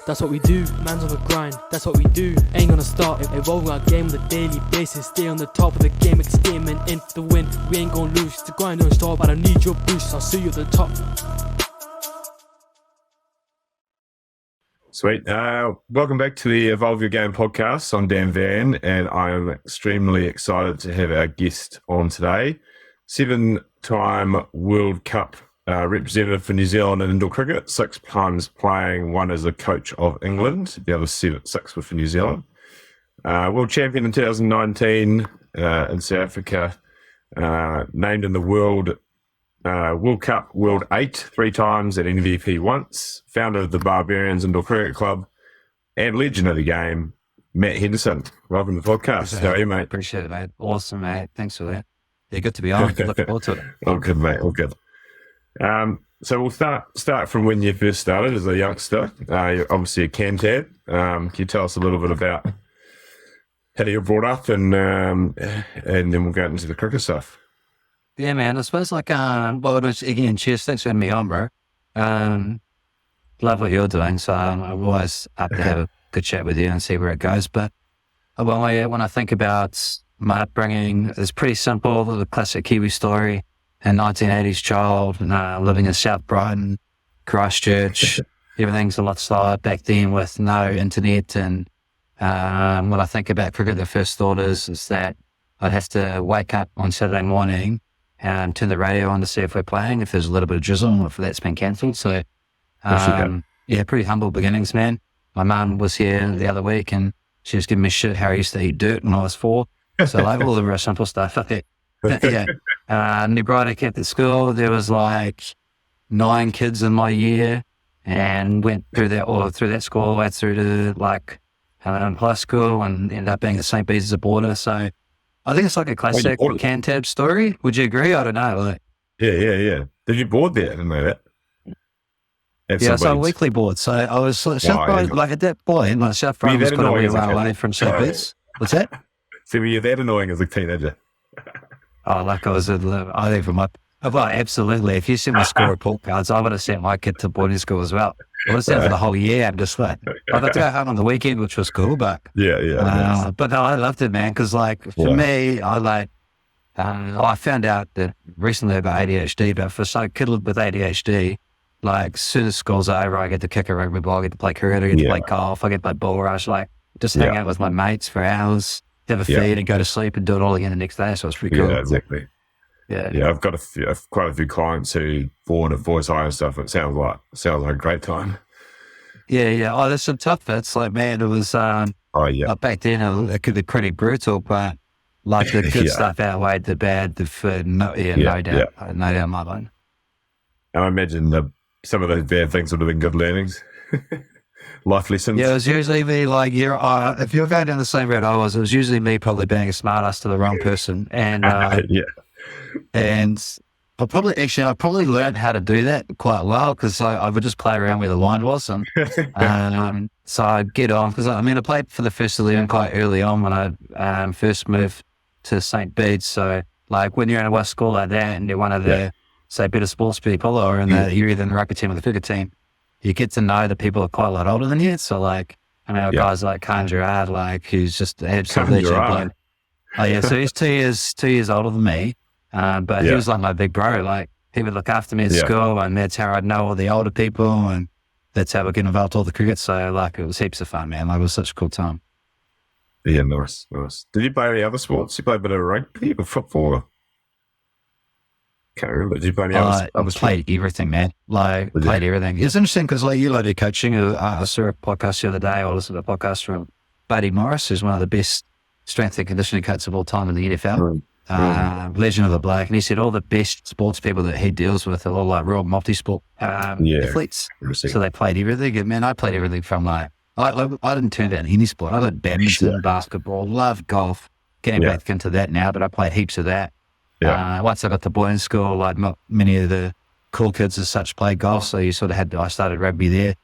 That's what we do, man's on the grind, that's what we do. Ain't gonna stop, evolving our game on a daily basis. Stay on the top of the game, experiment into the win. We ain't gonna lose, the grind don't stop. I don't need your boost, I'll see you at the top. Sweet. Welcome back to the Evolve Your Game podcast. I'm Dan Van, and I'm extremely excited to have our guest on today. 7-time World Cup representative for New Zealand in indoor cricket, 6 times playing, one as a coach of England, the other 6 were for New Zealand. World champion in 2019 in South Africa, named in the World Cup World 8 3 times, at MVP once, founder of the Barbarians Indoor Cricket Club, and legend of the game, Matt Henderson. Welcome to the podcast. How are you, mate? Appreciate it, mate. Awesome, mate. Thanks for that. Yeah, good to be on. Looking forward to it. All good, mate. All good. So we'll start from when you first started as a youngster. You're obviously a Cantab. Can you tell us a little bit about how you were brought up, and then we'll go into the cricket stuff. Yeah, man. I suppose again, cheers. Thanks for having me on, bro. Love what you're doing. So I'm always up to have a good chat with you and see where it goes. But when I think about my upbringing, it's pretty simple. The classic Kiwi story. A 1980s child, living in South Brighton, Christchurch. Everything's a lot slower back then with no internet. And when I think about cricket, the first thought is that I'd have to wake up on Saturday morning and turn the radio on to see if we're playing, if there's a little bit of drizzle, if that's been cancelled. So, pretty humble beginnings, man. My mum was here the other week and she was giving me shit how I used to eat dirt when I was 4. So like all the real simple stuff. New Brighton kept at school. There was like 9 kids in my year, and went through that school all the way through to like high school, and ended up being at St. Bede's as a boarder. So I think it's like a classic Cantab story. Would you agree? I don't know. Yeah. Did you board there? I didn't know that. So a weekly board. So I was South Brighton, like at that point, like South Brighton was quite a way away from St. Bede's. What's that? So were you that annoying as a teenager? Absolutely. If you sent my school report cards, I would have sent my kid to boarding school as well. I would have sent for the whole year. I'm just like, I got to go home on the weekend, which was cool, but nice. But no, I loved it, man. Because for me, I found out that recently about ADHD. But for a kid with ADHD, like as soon as school's over, I get to kick a rugby ball, I get to play cricket, I get to play golf, I get to play bull rush, just hang out with my mates for hours. Have a feed and go to sleep and do it all again the next day. So it's pretty cool. Yeah, exactly. Yeah. I've got quite a few clients who born at Voice High and stuff. It sounds like a great time. Yeah. Oh, there's some tough bits. Like, man, it was, back then it could be pretty brutal, but like the good stuff outweighed the bad, no doubt in my mind. And I imagine some of those bad things would have been good learnings. Life lessons. Yeah, it was usually me, if you're going down the same route I was, it was usually me probably being a smart ass to the wrong person. And and I probably learned how to do that quite well, because I would just play around where the line was. And so I'd get on, because I played for the first 11 quite early on when I first moved to St. Bede's. So when you're in a school like that and you're one of the, say, better sports people, or you're either in the rugby team or the cricket team, you get to know the people are quite a lot older than you. So guys like Khan Gerard, who's just absolutely legend. So he's 2 years older than me. But he was like my big bro. He would look after me at school, and that's how I'd know all the older people, and that's how we get involved with all the cricket. So it was heaps of fun, man. It was such a cool time. Yeah, nice. Did you play any other sports? You played a bit of rugby or football? Can't remember. Did you play any other I played everything, man. Played everything. It's interesting because you do coaching. I saw a podcast the other day. I listened to a podcast from Buddy Morris, who's one of the best strength and conditioning coaches of all time in the NFL. Legend of the bloke. And he said all the best sports people that he deals with are all real multi-sport athletes. So they played everything. And man, I played everything from I didn't turn down any sport. I did badminton, basketball, loved golf. Getting back into that now, but I played heaps of that. Once I got to boarding school, not many of the cool kids as such played golf, so you sort of I started rugby there.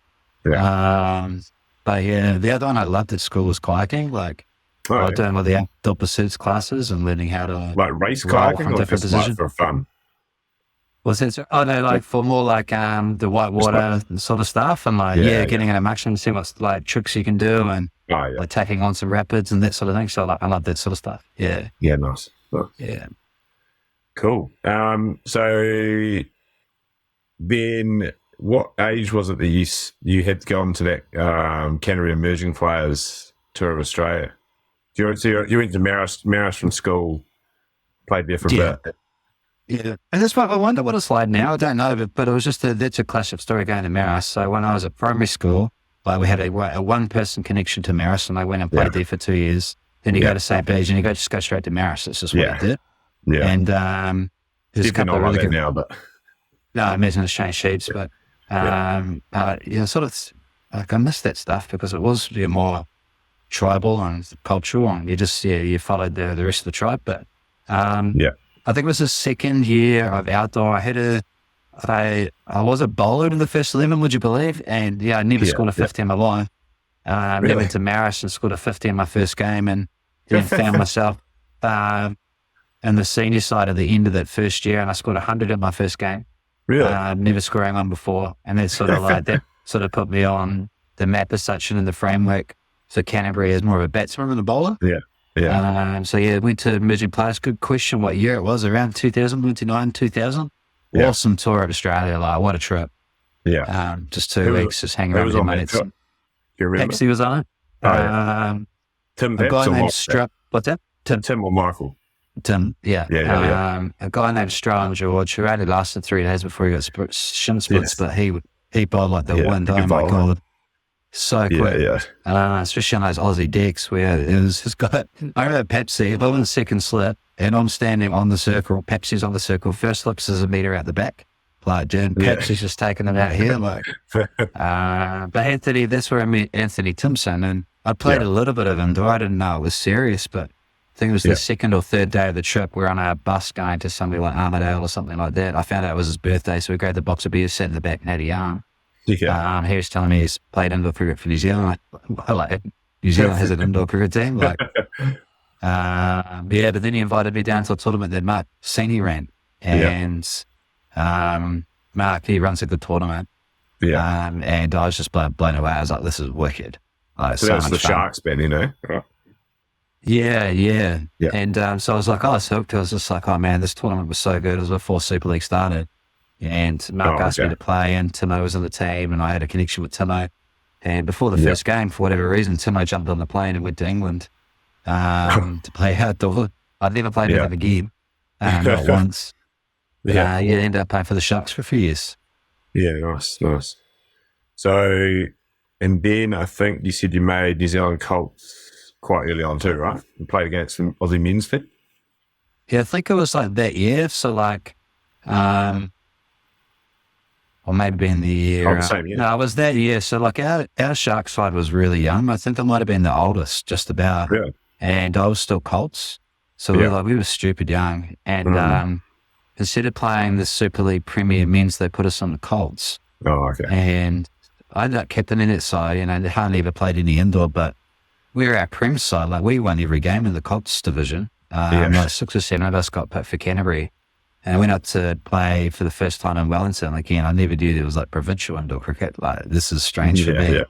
But the other one I loved at school was kayaking. I was doing all the outdoor pursuits classes and learning how to race kayaking, or different just for fun. Was it? Oh no, like for more like the whitewater sort of stuff, and like getting an action, see what's like tricks you can do, and like taking on some rapids and that sort of thing. So like I love that sort of stuff. Yeah. Yeah, nice. Yeah. Cool. So then, what age was it that you had gone to that Canterbury Emerging Players Tour of Australia? You went to Marist from school, played there for a bit. Yeah, and that's why I wonder what it's like now. I don't know, but it was just that's a classic story going to Marist. So when I was at primary school, like we had a one-person connection to Marist, and I went and played there for 2 years. Then you go to St. Beige, and you just go straight to Marist. That's just what I did. Yeah, and there's a couple of really good now, but no, I imagine it's changed shapes, but sort of like I miss that stuff because it was more tribal and cultural, and you just you followed the rest of the tribe. But I think it was the second year of outdoor. I was a bowler in the first 11, would you believe? And I never scored a 50 in my life. Then went to Marist and scored a 50 in my first game, and then found myself in the senior side at the end of that first year, and I scored 100 in my first game. Really? Never scoring one before, and that's sort of like that sort of put me on the map as such and in the framework. So Canterbury is more of a batsman than a bowler. Yeah. Went to Emerging Players. Good question what year it was, around 2000, 2000. Awesome tour of Australia, like what a trip. Yeah. Just 2 weeks, just hanging around with your mates. Pepsi was on it. Tim a guy named Strupp. What's that? Tim or Michael? Tim, a guy named Stroud George, who only lasted 3 days before he got shin splits, but he bowled like the wind. Oh my God. So quick. Especially on those Aussie decks where it was just got, I remember Pepsi, if I'm in the second slip and I'm standing on the circle, Pepsi's on the circle, first slips is a metre out the back. Like, dude, Pepsi's just taking it out here. Like, but Anthony, that's where I met Anthony Timpson, and I played a little bit of indoor. I didn't know it was serious, but I think it was the second or third day of the trip. We're on our bus going to somewhere like Armadale or something like that. I found out it was his birthday, so we grabbed the box of beer, sat in the back, and had a yarn. He was telling me he's played indoor cricket for New Zealand. Like New Zealand has an indoor cricket team. Like, but then he invited me down to a tournament that Mark Senior ran, and Mark, he runs a good tournament. And I was just blown away. I was like, this is wicked. Like, so that's the fun. Sharks band, you know? Right. Yeah. And so I was like, I was hooked. I was just like, oh man, this tournament was so good. It was before Super League started. And Mark asked me to play, and Timo was on the team, and I had a connection with Timo. And before the first game, for whatever reason, Timo jumped on the plane and went to England to play outdoor. I'd never played with him again, not once. Ended up playing for the Sharks for a few years. Yeah, nice. So, and then I think you said you made New Zealand Colts quite early on too, right? You played against some Aussie men's team? Yeah, I think it was like that year. So like, or maybe in the year. Same year. No, it was that year. So like our Shark side was really young. I think I might have been the oldest, just about. Really? And I was still Colts. So we were stupid young. And instead of playing the Super League Premier Men's, they put us on the Colts. Oh, okay. And I ended up captaining that side, they hardly ever played any indoor, but we were our Prem side. Like, we won every game in the Colts division. Like 6 or 7 of us got picked for Canterbury. And I went out to play for the first time in Wellington. Again, I never knew there was like provincial indoor cricket. Like, this is strange for me.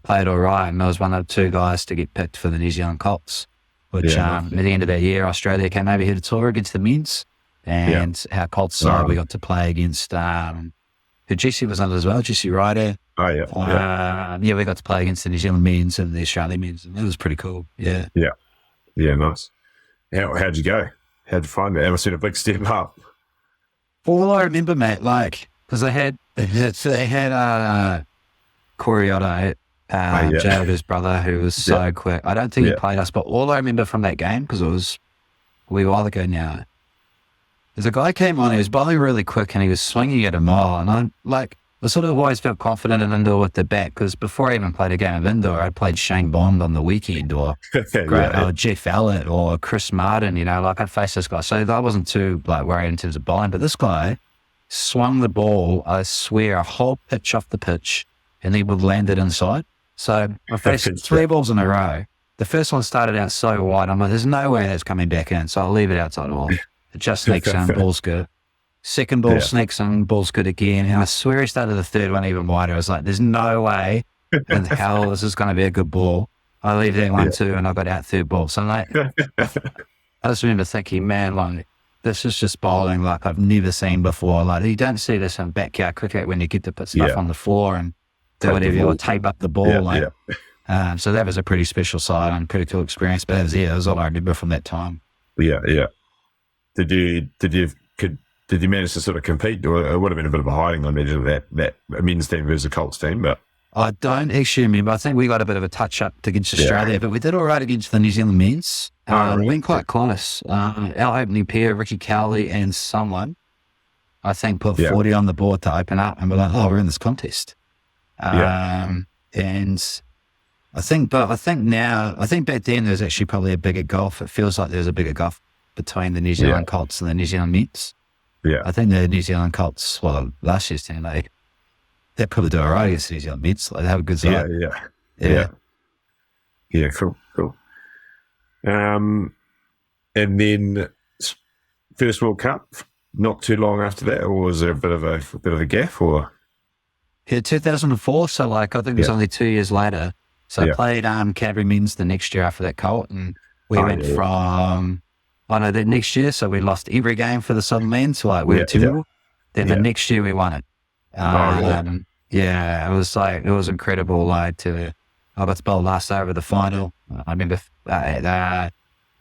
Played all right, and I was one of the 2 guys to get picked for the New Zealand Colts, which at the end of that year, Australia came over here to tour against the men's. And our Colts side, we got to play against who Jesse was under as well, Jesse Ryder. We got to play against the New Zealand men's and the Australian men's, and it was pretty cool. Yeah, nice. How'd you go? How'd you find it? Ever seen a big step up? All I remember, mate, like, because they had Corey Otto, Jared's brother, who was so quick. I don't think he played us, but all I remember from that game, because it was a wee while ago now, there's a guy came on, he was bowling really quick and he was swinging at a mile, and I sort of always felt confident in indoor with the bat, because before I even played a game of indoor, I played Shane Bond on the weekend, or Jeff Allett or Chris Martin, I'd face this guy. So I wasn't too worried in terms of bowling, but this guy swung the ball, I swear, a whole pitch off the pitch, and he would land it inside. So I faced 3 balls in a row. The first one started out so wide, I'm like, there's no way that's coming back in, so I'll leave it outside the wall. It just sneaks down, ball's good. Second ball sneaks in, ball's good again. And I swear he started the third one even wider. I was like, there's no way in hell this is going to be a good ball. I leave that one too, and I got out third ball. So I'm like, I just remember thinking, man, like, this is just bowling like I've never seen before. Like, you don't see this in backyard cricket when you get to put stuff on the floor and do whatever you want, tape up the ball. So that was a pretty special side and pretty cool experience. But that was all I remember from that time. Yeah. Did you manage to sort of compete? Or it would have been a bit of a hiding, I imagine, that men's team versus the Colts team, but I don't actually remember. I think we got a bit of a touch-up against Australia, but we did all right against the New Zealand men's. We went quite close. Our opening pair, Ricky Cowley and someone, I think, put 40 on the board to open up, and we're like, we're in this contest. And I think back then there was actually probably a bigger gulf. It feels like there was a bigger gulf between the New Zealand Colts and the New Zealand men's. Yeah. I think the New Zealand Colts, last year's team, they probably do all right against the New Zealand Mets. Like, they have a good side. Yeah, cool. And then first World Cup, not too long after that, or was there a bit of a gap, or? Yeah, 2004. So I think it was only 2 years later. So I played Canterbury men's the next year after that Colt, and we went from the next year. So we lost every game for the Southern men. So we were 2-0. Then the next year we won it. It was incredible. I got to bowl last over the final. I remember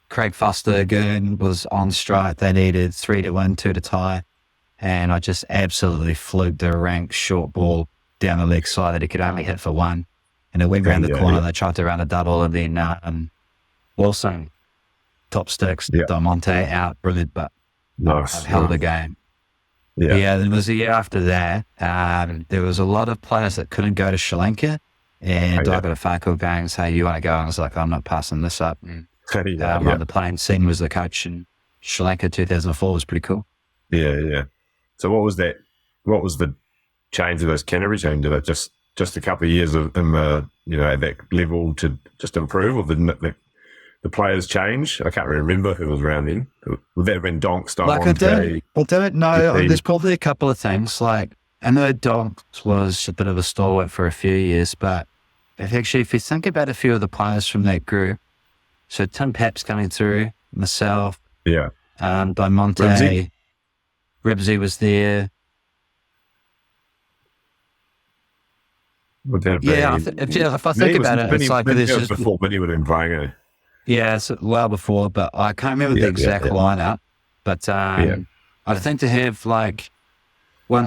Craig Foster again was on strike. They needed 3 to win, 2 to tie. And I just absolutely fluked a rank short ball down the leg side that he could only hit for 1. And it went round the corner. They tried to run a double, and then Wilson, top sticks, Diamante out, brilliant, but I've held the game. It was a year after that. There was a lot of players that couldn't go to Sri Lanka, and I got a phone call going, say, you want to go? And I was like, I'm not passing this up. And, on the plane, Singh was the coach, and Sri Lanka 2004 was pretty cool. Yeah. So what was that? What was the change of those Canterbury team? Did it just a couple of years of them, at that level to just improve, or the players change? I can't really remember who was around then. Would that have been Donks, Diamante? I don't know. There's probably a couple of things. I know Donks was a bit of a stalwart for a few years, but if you think about a few of the players from that group, so Tim Papp's coming through, myself, Diamante, Ribsy was there. Would that have been, if I think about it, it's like this is before Vinny would have been playing. Yeah, it's well before, but I can't remember the exact lineup. But I think to have 1,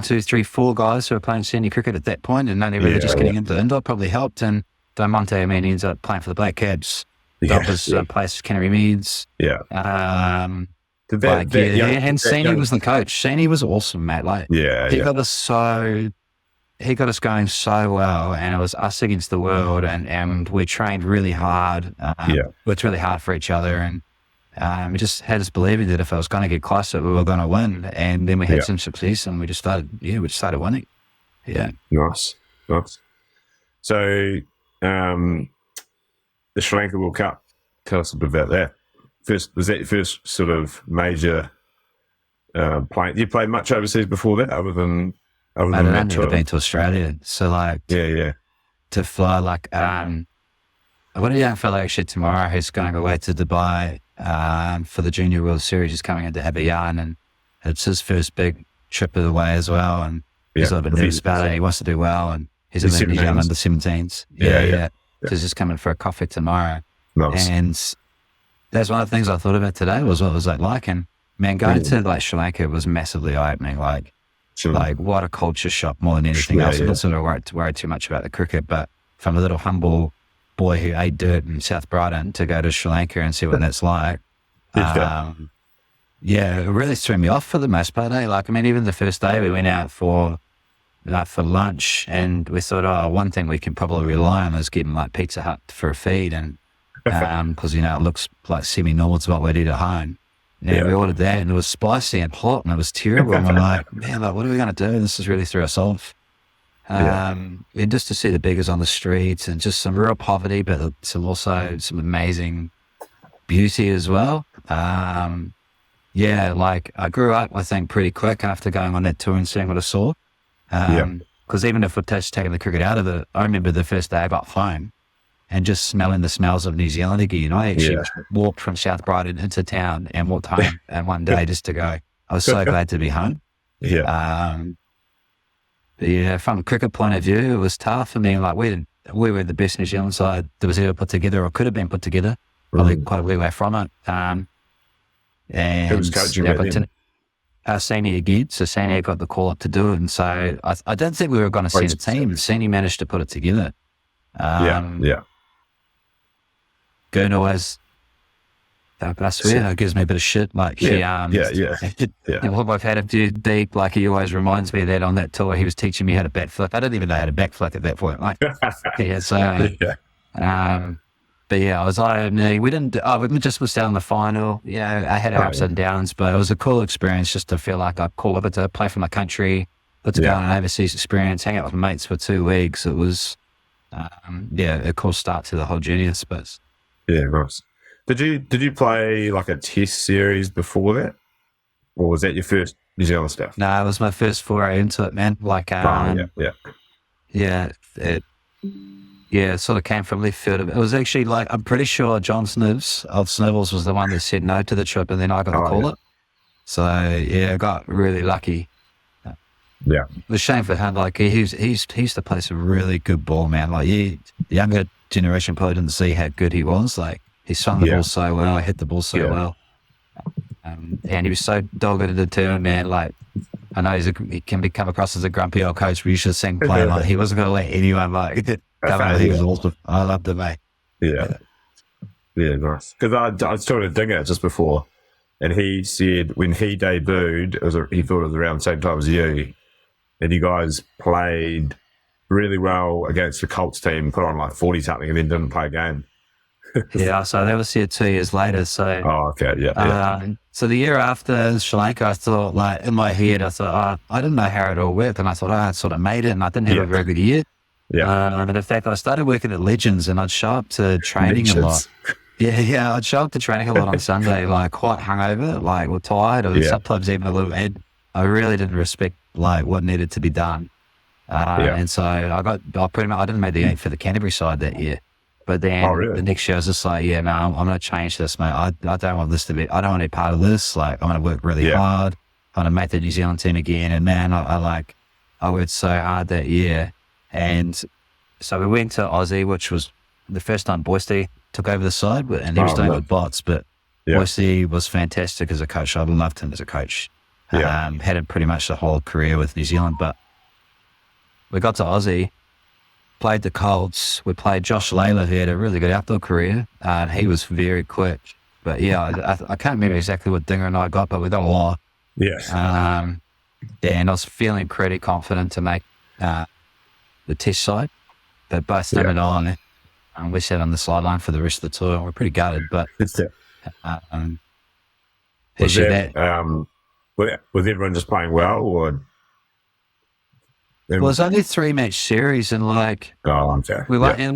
2, 3, 4 guys who are playing senior cricket at that point and only really just getting into indoor probably helped. And Diamante, he ends up playing for the Black Caps. Dobbers plays for Canterbury Meads. And Sani was the coach. Sani was awesome, Matt. He got us going so well, and it was us against the world, and we trained really hard. Worked really hard for each other, and we just had us believing that if I was going to get closer, we were going to win. And then we had some success, and we just started winning. Yeah. Nice. So, the Sri Lanka World Cup, tell us a bit about that. Was that your first sort of major playing? You played much overseas before that, other than I've never been to Australia, so to fly I've got a young fellow actually tomorrow who's going away to Dubai for the Junior World Series. He's coming into Abiyaan, and it's his first big trip of the way as well, and he's a little bit nervous about it. He wants to do well, and he's in the New Zealand under 17s. So he's just coming for a coffee tomorrow. Nice. And that's one of the things I thought about today was what was that like, and man, going to Sri Lanka was massively eye-opening. What a culture shock more than anything else. I'm not sort of worried too much about the cricket, but from a little humble boy who ate dirt in South Brighton to go to Sri Lanka and see what that's like, it really threw me off for the most part. Even the first day we went out for lunch, and we thought, one thing we can probably rely on is getting Pizza Hut for a feed, and because it looks like semi-normal to what we'd eat at home. Yeah, we ordered that, and it was spicy and hot, and it was terrible. And we're like, man, what are we going to do? This has really threw us off. And just to see the beggars on the streets, and just some real poverty, but some amazing beauty as well. yeah, like I grew up, I think, pretty quick after going on that tour and seeing what I saw. Because even if we're just taking the cricket out of it, I remember the first day I got home and just smelling the smells of New Zealand again. I actually walked from South Brighton into town and walked home in one day just to go. I was so glad to be home. Yeah, from a cricket point of view, it was tough. I mean, like we were the best New Zealand side that was ever put together or could have been put together. Probably quite a wee way from it. And Who was coaching back then? Sani again. So Sani got the call up to do it. And so I don't think we were going to see the team. Sani managed to put it together. Gurno was, I swear, it gives me a bit of shit. Like, we've had a few deep, like, he always reminds me that on that tour, he was teaching me how to backflip. I didn't even know how to backflip at that point. Like, but yeah, I was like, we didn't, we just was down in the final. Yeah, I had ups and downs, but it was a cool experience just to feel like I called up to play for my country, but to go on an overseas experience, hang out with mates for 2 weeks. It was, a cool start to the whole journey, I suppose. Yeah, nice. Did you play like a test series before that? Or was that your first New Zealand stuff? No, it was my first foray into it, man. Like, it sort of came from left field. It was actually like, I'm pretty sure John Snivs of Snivels was the one that said no to the trip, and then I got to call it. So I got really lucky. Yeah, it was a shame for him. Like he used to play some really good ball, man. Like the younger generation probably didn't see how good he was. Like he swung the ball so well, hit the ball so well, and he was so dogged and determined, man. Like I know he can come across as a grumpy old coach, but you should have seen playing like he wasn't going to let anyone like come out. He was awesome. I loved it, mate. Yeah, nice. Because I started thinking it just before, and he said when he debuted, he thought it was around the same time as you, and you guys played really well against the Colts team, put on like 40 something, and then didn't play a game. So that was here 2 years later. So so the year after Sri Lanka, I thought, like in my head, I thought, I didn't know how it all worked, and I thought I sort of made it, and I didn't have a very good year. And in fact, I started working at Legends, and I'd show up to training a lot. I'd show up to training a lot on Sunday, like quite hungover, like or tired, or sometimes even a little head. I really didn't respect like what needed to be done. And so I didn't make the 8 for the Canterbury side that year. But then the next year I was just like, I'm going to change this, mate. I don't want this to be, I don't want to be part of this. Like, I'm going to work really hard. I'm going to make the New Zealand team again. And man, I worked so hard that year. And so we went to Aussie, which was the first time Boyce took over the side, and he was doing with bots. But Boyce was fantastic as a coach. I loved him as a coach. Had him pretty much the whole career with New Zealand. But we got to Aussie, played the Colts. We played Josh Layla, who had a really good outdoor career. He was very quick. But I can't remember exactly what Dinger and I got, but we got a lot. And I was feeling pretty confident to make the test side. But both them and I, we sat on the sideline for the rest of the tour. We're pretty gutted, but was everyone just playing well, or? Well, it was only a 3-match series, and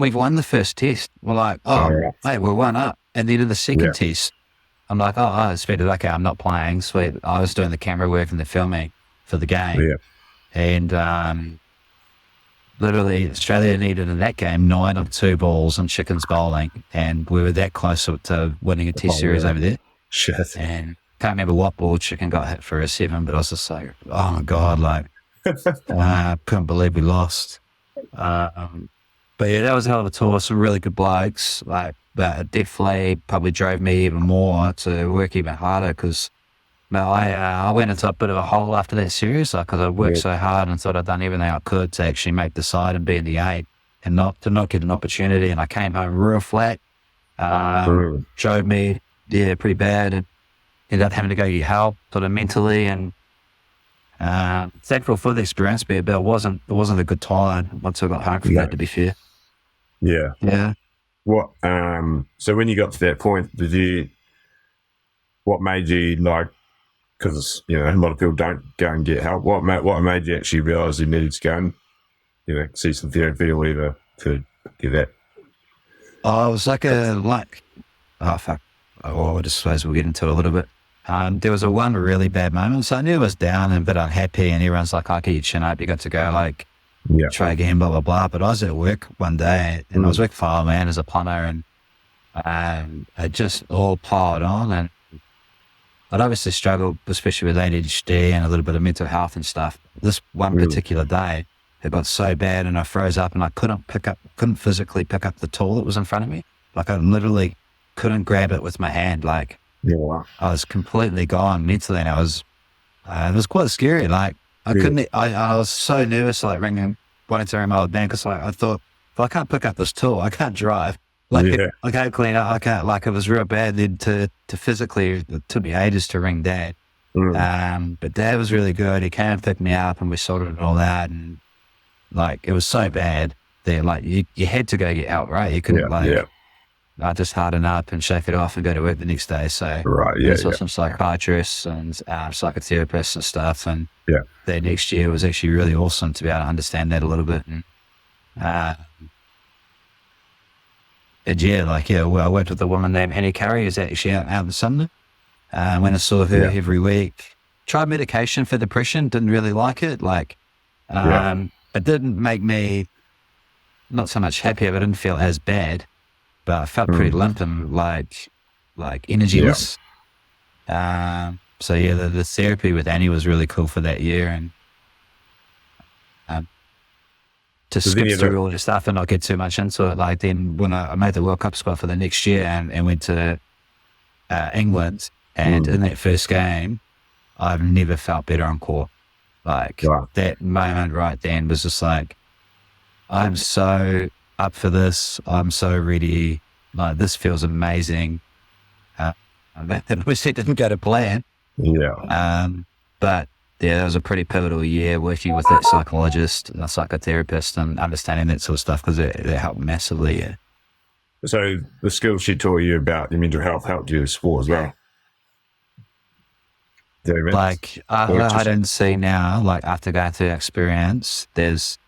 we've won the first test. We're like, mate, we're 1 up. And then in the second test, I'm like, it's better. Okay, I'm not playing. Sweet. I was doing the camera work and the filming for the game. And literally, Australia needed in that game 9 of 2 balls and Chickens bowling, and we were that close to winning a test series over there. Shit. And can't remember what ball Chicken got hit for a 7, but I was just like, oh my God, like, I couldn't believe we lost. But that was a hell of a tour. Some really good blokes, but definitely probably drove me even more to work even harder, because I went into a bit of a hole after that series, because I worked so hard and thought I'd done everything I could to actually make the side and be in the 8 and not get an opportunity. And I came home real flat. Drove me pretty bad, and ended up having to go get help sort of mentally, and thankful for the experience, but it wasn't a good time once I got home from that, to be fair. What so when you got to that point, what made you, like, because a lot of people don't go and get help, what made you actually realise you needed to go and see some therapy or whatever to do that? I was like I just suppose we'll get into it a little bit. There was one really bad moment. So I knew I was down and a bit unhappy, and everyone's like, "I get your chin up, you got to go, like, try again, blah, blah, blah." But I was at work one day, and I was working for Ironman as a punter, and it just all piled on. And I'd obviously struggled, especially with ADHD and a little bit of mental health and stuff. This one particular day, it got so bad, and I froze up, and I couldn't physically pick up the tool that was in front of me. Like, I literally couldn't grab it with my hand. Like, I was completely gone mentally, and it was quite scary. Like, I was so nervous, like wanting to ring my old man, because like, I thought, if I can't pick up this tool, I can't drive. Like, I can't clean up. I can't, like, it was real bad. Then to physically, it took me ages to ring Dad. But Dad was really good. He came and picked me up, and we sorted it all out. And like, it was so bad that like you had to go get out, right? You couldn't I just harden up and shake it off and go to work the next day. So I saw some psychiatrists and psychotherapists and stuff. And that next year was actually really awesome to be able to understand that a little bit. And well, I worked with a woman named Henny Curry, who's actually out in Sydney. When I saw her every week, tried medication for depression, didn't really like it. Like, it didn't make me not so much happier, but I didn't feel as bad. But I felt pretty limp and like energyless. So the therapy with Annie was really cool for that year, and to skip through all the stuff and not get too much into it. Like, then when I made the World Cup squad for the next year and went to England, and in that first game, I've never felt better on court. Like, that moment right then was just like, I'm so up for this. I'm so ready. Like, this feels amazing. Obviously it didn't go to plan. But it was a pretty pivotal year working with that psychologist and a psychotherapist and understanding that sort of stuff, because it helped massively. So the skills she taught you about your mental health helped you in sport as well? Like, I don't see now, like, after going through that experience, there's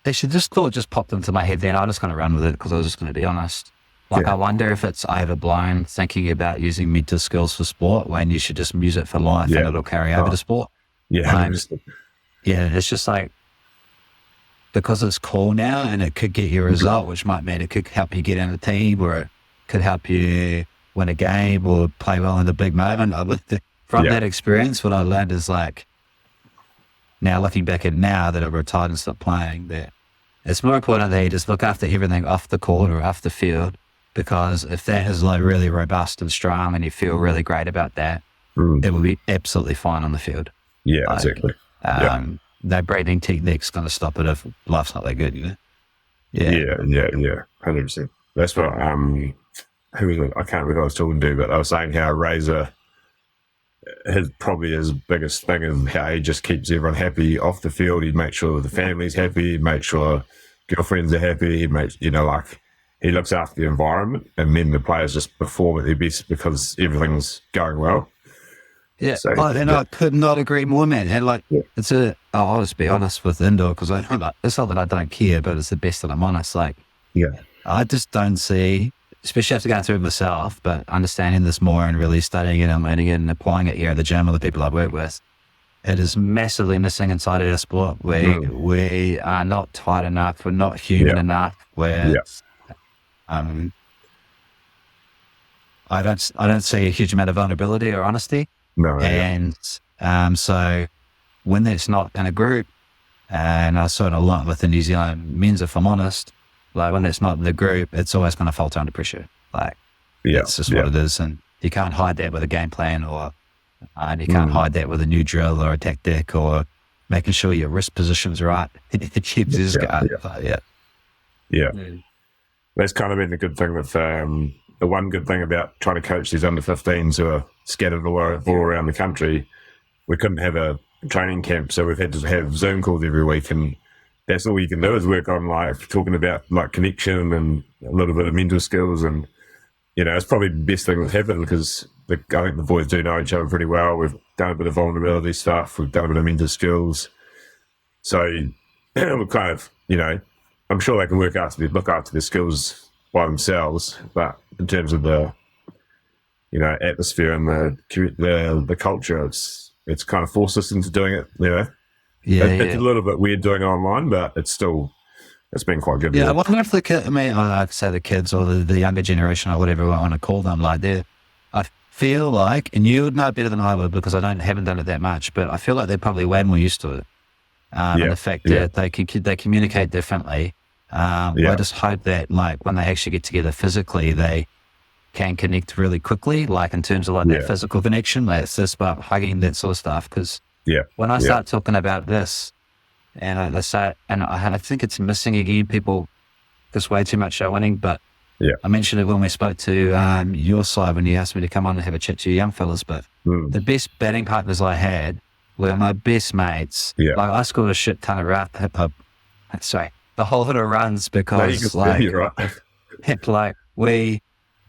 actually this thought just popped into my head then. I'm just going to run with it because I was just going to be honest. Like, I wonder if it's overblown thinking about using mental skills for sport when you should just use it for life and it'll carry over to sport. It's just like, because it's cool now and it could get you a result, which might mean it could help you get in a team, or it could help you win a game or play well in the big moment. From that experience, what I learned is, like, now looking back at now that I've retired and stopped playing, that it's more important that you just look after everything off the court or off the field, because if that is like really robust and strong and you feel really great about that, it will be absolutely fine on the field. Exactly. No breathing technique's going to stop it if life's not that good, you know? 100%. That's what, who was it? I can't remember who I was talking to, but I was saying how Razor, his biggest thing is how he just keeps everyone happy off the field. He'd make sure the family's happy, make sure girlfriends are happy, he looks after the environment, and then the players just perform at their best because everything's going well. I could not agree more, man. And like, I'll just be honest with indoor, because it's not that I don't care, but it's the best that I'm honest. Like, I just don't see, especially after going through it myself, but understanding this more and really studying it and learning it and applying it here at the gym with the people I work with, it is massively missing inside of our sport. We are not tight enough. We're not human enough. I don't see a huge amount of vulnerability or honesty. So when that's not in a group, and I saw it a lot with the New Zealand men's, if I'm honest, like, when it's not in the group, it's always going to falter under pressure. Like, it's just what it is, and you can't hide that with a game plan, and you can't hide that with a new drill or a tactic, or making sure your wrist position's right. That's kind of been the good thing with the one good thing about trying to coach these under 15s who are scattered all around the country. We couldn't have a training camp, so we've had to have Zoom calls every week, and that's all you can do is work on, like, talking about, like, connection and a little bit of mental skills. And it's probably the best thing that's happened, because I think the boys do know each other pretty well. We've done a bit of vulnerability stuff, we've done a bit of mental skills, so we're kind of, I'm sure they can look after their skills by themselves, but in terms of the atmosphere and the culture. It's kind of forced us into doing it. It's a little bit weird doing it online, but it's been quite good. Yeah, I wonder if the kid, I'd say the kids or the younger generation or whatever I want to call them, like I feel like, and you would know better than I would because I haven't done it that much, but I feel like they're probably way more used to it. And the fact that they communicate differently. I just hope that like when they actually get together physically, they can connect really quickly, like in terms of like that physical connection, like it's just about hugging, that sort of stuff. Because when I start talking about this, and I think it's missing again, people just way too much show winning, but I mentioned it when we spoke to your side when you asked me to come on and have a chat to you young fellas, but the best batting partners I had were my best mates. Like I scored a shit ton of the whole lot of runs because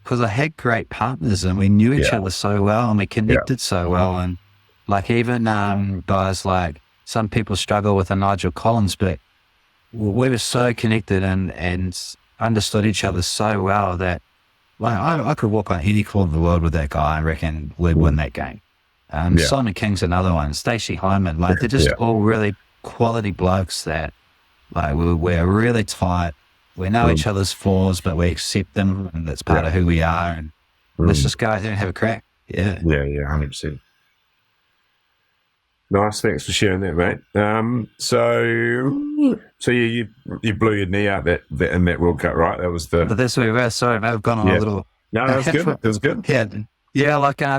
because I had great partners and we knew each other so well and we connected so well. And like even guys like some people struggle with a Nigel Collins, but we were so connected and understood each other so well that like I could walk on any corner of the world with that guy and reckon we'd win that game. Simon King's another one, Stacey Hyman, like they're just all really quality blokes that like we're really tight. We know each other's flaws, but we accept them and that's part of who we are. And let's just go out there and have a crack. Yeah. Yeah, 100%. Nice, thanks for sharing that, mate. So you blew your knee out in that World Cup, right? That was But that's where we were. Sorry, mate, I've gone on a little. No, that was good. That was good. Yeah, like I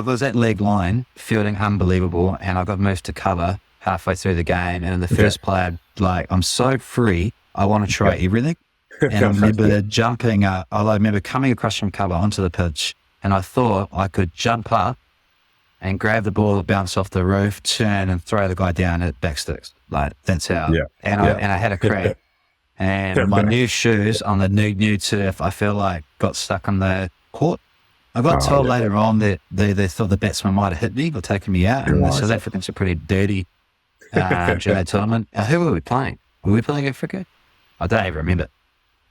was at leg line, feeling unbelievable, and I got moved to cover halfway through the game. And in the first play, like I'm so free, I want to try everything. And I remember I remember coming across from cover onto the pitch, and I thought I could jump up and grab the ball, bounce off the roof, turn and throw the guy down at backsticks. Like that's how. And I had a crack. And my new shoes on the new turf, I feel like got stuck on the court. I got told later on that they thought the batsman might have hit me or taken me out. And the South Africans are pretty dirty during that tournament. Who were we playing? Were we playing Africa? I don't even remember.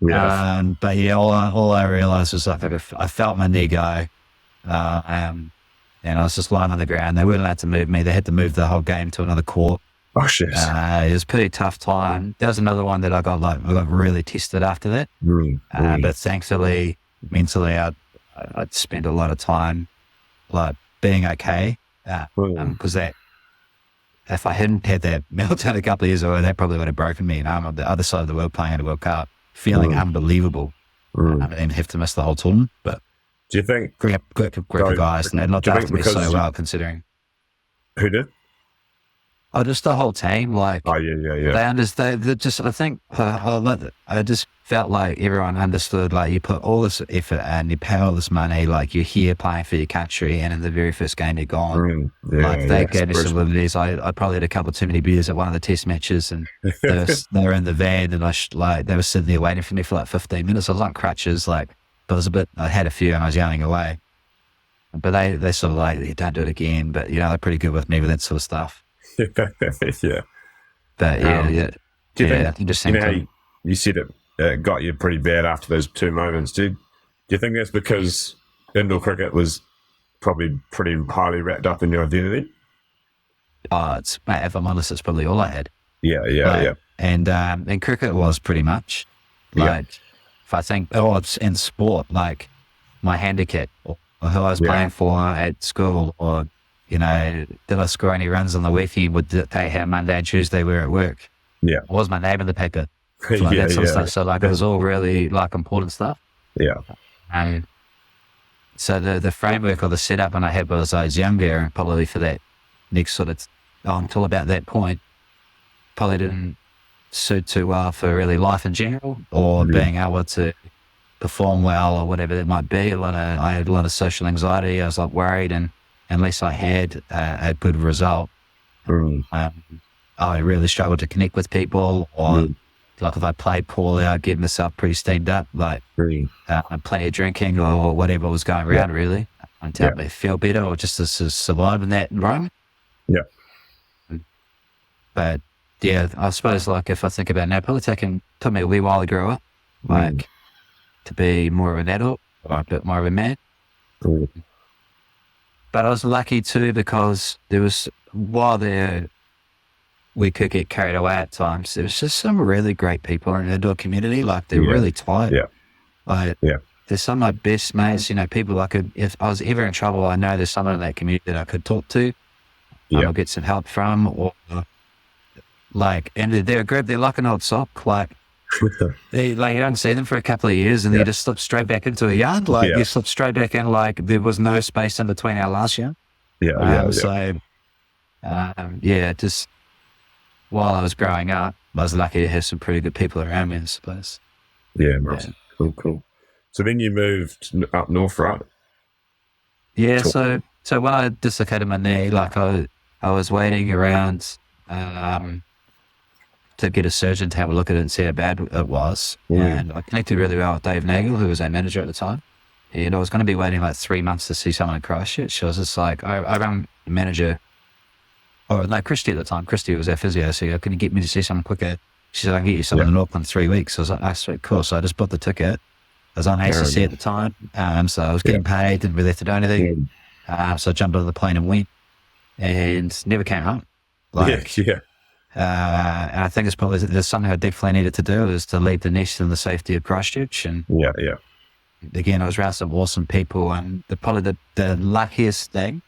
But yeah, all I realised was like I felt my knee go. And I was just lying on the ground. They weren't allowed to move me. They had to move the whole game to another court. Oh shit! It was a pretty tough time. There was another one that I got really tested after that. But thankfully, mentally, I'd spent a lot of time like being okay. Because that if I hadn't had that meltdown a couple of years ago, that probably would have broken me. And I'm on the other side of the world playing at a World Cup, feeling unbelievable. I didn't have to miss the whole tournament, but. Do you think group of guys and they're not drafted me so well considering? Who did? Oh, just the whole team. Like, they understand. They just, I think, I just felt like everyone understood. Like, you put all this effort and you pay all this money. Like, you're here playing for your country, and in the very first game you're gone. They gave me some liberties. I probably had a couple too many beers at one of the test matches, and they were in the van, and they were sitting there waiting for me for like 15 minutes. I was on crutches, like. But I had a few and I was yelling away. But they sort of like, don't do it again. But, they're pretty good with me with that sort of stuff. Yeah. But Do you think, how you said it got you pretty bad after those two moments. Do you think that's because indoor cricket was probably pretty highly wrapped up in your identity? Mate, if I'm honest, it's probably all I had. Yeah. And cricket was pretty much like... If I think, it's in sport, like my handicap or who I was playing for at school, or, did I score any runs on the weekend, would dictate how Monday and Tuesday were at work. Yeah. What was my name in the paper? That sort of stuff. So like it was all really like important stuff. Yeah. So the framework or the setup when I had was I was younger, and probably for that next sort of, until about that point, probably didn't suit too well for really life in general, or being able to perform well or whatever that might be. I had a lot of social anxiety. I was like worried, and unless I had a good result, I really struggled to connect with people, or like if I played poorly, I'd get myself pretty steamed up, like plenty of drinking or whatever was going around really, until I feel better or just to survive in that environment. But yeah, I suppose like if I think about it now, probably took me a wee while to grow up, like to be more of an adult or a bit more of a man. Cool. But I was lucky too because while we could get carried away at times, there was just some really great people in the indoor community. Like they're really tight. Yeah. Like there's some of my best mates, people if I was ever in trouble, I know there's someone in that community that I could talk to. Or get some help from, or and they're a group, they're like an old sock. Like you don't see them for a couple of years and you just slip straight back into a yard. You slip straight back in there was no space in between our last year. Just while I was growing up, I was lucky to have some pretty good people around me, I suppose. Yeah, nice. Cool. So then you moved up north, right? Yeah, so when I dislocated my knee, I was waiting around to get a surgeon to have a look at it and see how bad it was. And I connected really well with Dave Nagel, who was our manager at the time. And I was going to be waiting 3 months to see someone in Christchurch. I was just I rang the manager, Christy at the time. Christy was our physio, so can you get me to see someone quicker? She said, I can get you someone in Auckland in 3 weeks. I was like, oh, sweet, cool. So I just bought the ticket. I was on ACC at the time, so I was getting paid, didn't really have to do anything. So I jumped on the plane and went, and never came home. And I think it's probably there's something I definitely needed to do is to leave the nest in the safety of Christchurch. And again, I was around some awesome people, and probably the luckiest thing.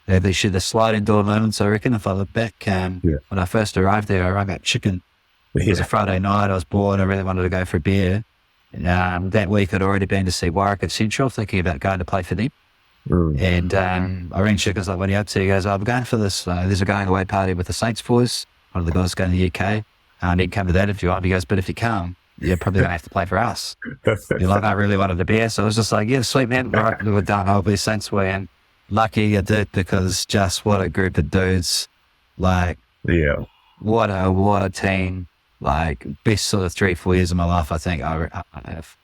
They should the sliding door moments. I reckon if I look back, when I first arrived there, I rang up Chicken. It was a Friday night. I was bored. I really wanted to go for a beer. And that week I'd already been to see Warwick at Central, thinking about going to play for them. And I rang Chick, I was like, what are you up to? He goes, I'm going for this. There's a going away party with the Saints boys. One of the guys going to the UK. And he'd come to that if you want. He goes, but if you come, you're probably going to have to play for us. I really wanted to be here. So I was just like, yeah, sweet, man. All right, we're done. I'll be Saints way. And lucky I did, because just what a group of dudes. What a team. Best sort of 3-4 years of my life, I think I have.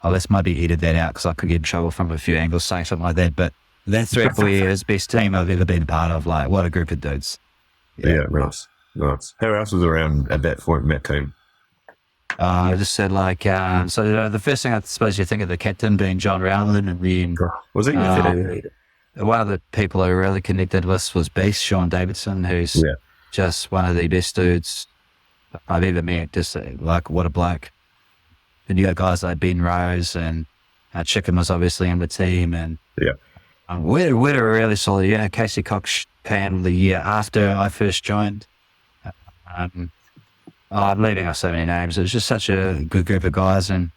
Let's maybe edit that out because I could get in trouble from a few angles saying something like that. But that 3 or 4 years, best team I've ever been a part of. What a group of dudes. Nice. Who else was around at that point in that team? I just said so the first thing I suppose you think of the captain being John Rowland, and then was he? One of the people I really connected with was Beast Sean Davidson, who's just one of the best dudes I've ever met. Just what a bloke. And you got guys like Ben Rose, and Chicken was obviously in the team, and we're really solid. Casey Cox came the year after I first joined. I'm leaving off so many names. It was just such a good group of guys, and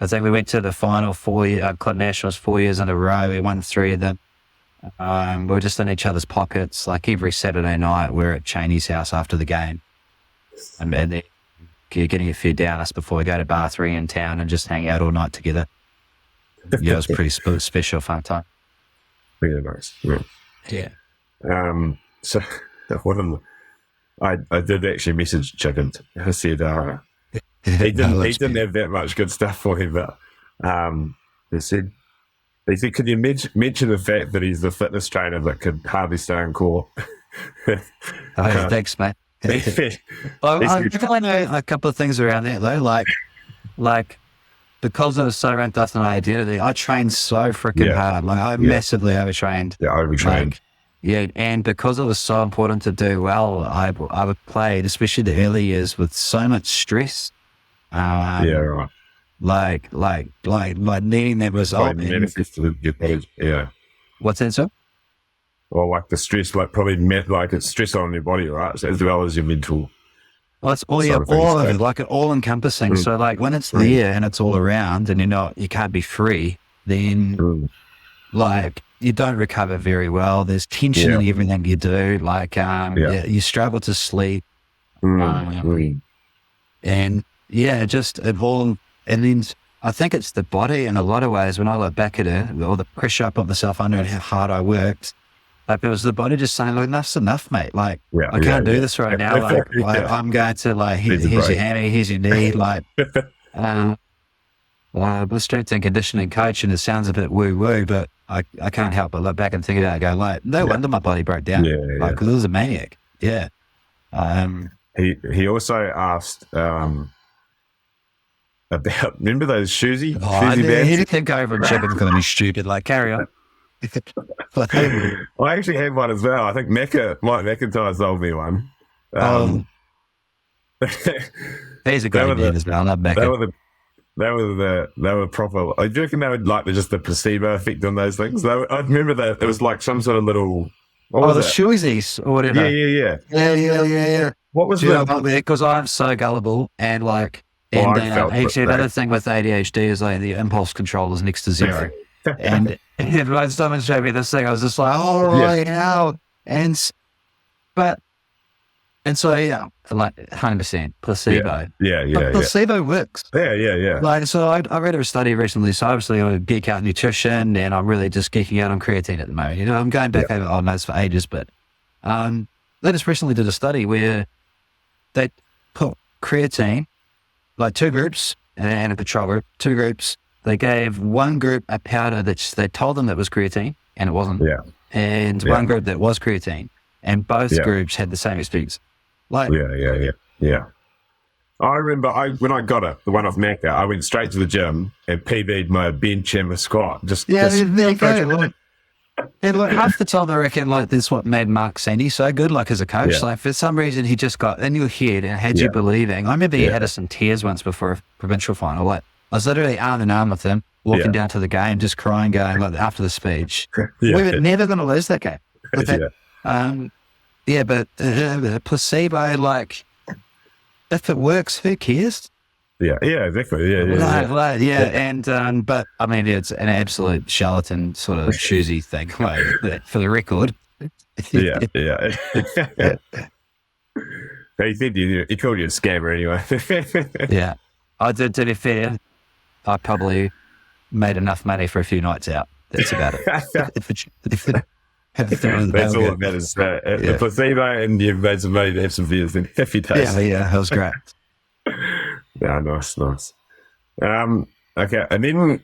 I think we went to the final 4 year Club Nationals 4 years in a row. We won 3 of them. We were just in each other's pockets. Every Saturday night, we're at Cheney's house after the game, and then getting a few down us before we go to bar 3 in town and just hang out all night together. It was pretty special, fun time. Yeah, nice. Yeah. So I did actually message Chicken. I said he didn't have that much good stuff for him, but he said, could you mention the fact that he's the fitness trainer that could hardly stay in core? Thanks, mate. I definitely know a couple of things around that though, because I was so ramped up in my identity, I trained so freaking hard. I massively overtrained. Yeah, overtrained. And because it was so important to do well, I would play, especially the early years, with so much stress. Right. Needing that result. What's that, sir? Well, the stress, probably meant it's stress on your body, right? So, as well as your mental. Well, it's all of it, all encompassing. So when it's there and it's all around, and you can't be free, then you don't recover very well. There's tension in everything you do. You struggle to sleep. And just evolve. And then I think it's the body in a lot of ways. When I look back at it, all the pressure I put myself under and how hard I worked, it was the body just saying, look, enough's enough, mate. I can't do this right now. I'm going to here's your hammy, here's your knee. I'm a strength and conditioning coach, and it sounds a bit woo-woo, but I can't help but look back and think about it and go, no wonder my body broke down. Because it was a maniac. Yeah. He also asked, about, remember those shoesy He bands? didn't go over and check it's going to be stupid. Like, carry on. I actually had one as well. I think Mike McIntyre sold me one. He's a great man as well. I love Becca. They were proper. I do reckon they would like just the placebo effect on those things. I remember that it was like some sort of little. What was the it? shoesies or whatever. Yeah. What was that? Because I'm so gullible and like. And actually, another thing with ADHD is like the impulse control is next to zero. and when someone showed me this thing, I was just like, oh, right now. And so, yeah, like 100% placebo. Yeah. Placebo works. Yeah. Like, so I read a study recently. So obviously I geek out nutrition and I'm really just geeking out on creatine at the moment. You know, I'm going back over old notes for ages, but they just recently did a study where they put creatine, like 2 groups and a control group, 2 groups. They gave one group a powder that they told them that was creatine and it wasn't. Yeah. And one group that was creatine, and both groups had the same experience. Like, yeah. I remember when I got it, the one off Macca, I went straight to the gym and PB'd my bench and my squat. There you go. And like half the time I reckon like that's what made Mark Sandy so good, like as a coach. Like for some reason he just got in your head and had you believing. I remember he had us in tears once before a provincial final. Like I was literally arm in arm with him, walking down to the game, just crying, going like after the speech. We were never going to lose that game. But the placebo, like if it works, who cares? Yeah, exactly. And but I mean, it's an absolute charlatan sort of choosy thing, like, for the record. Yeah. He said he called you a scammer anyway. Yeah, I did. To be fair, I probably made enough money for a few nights out. That's about it. That's all that matters. The placebo, and you've made some money to have some beers in a few days. Yeah, that was great. Yeah, nice. Okay, and then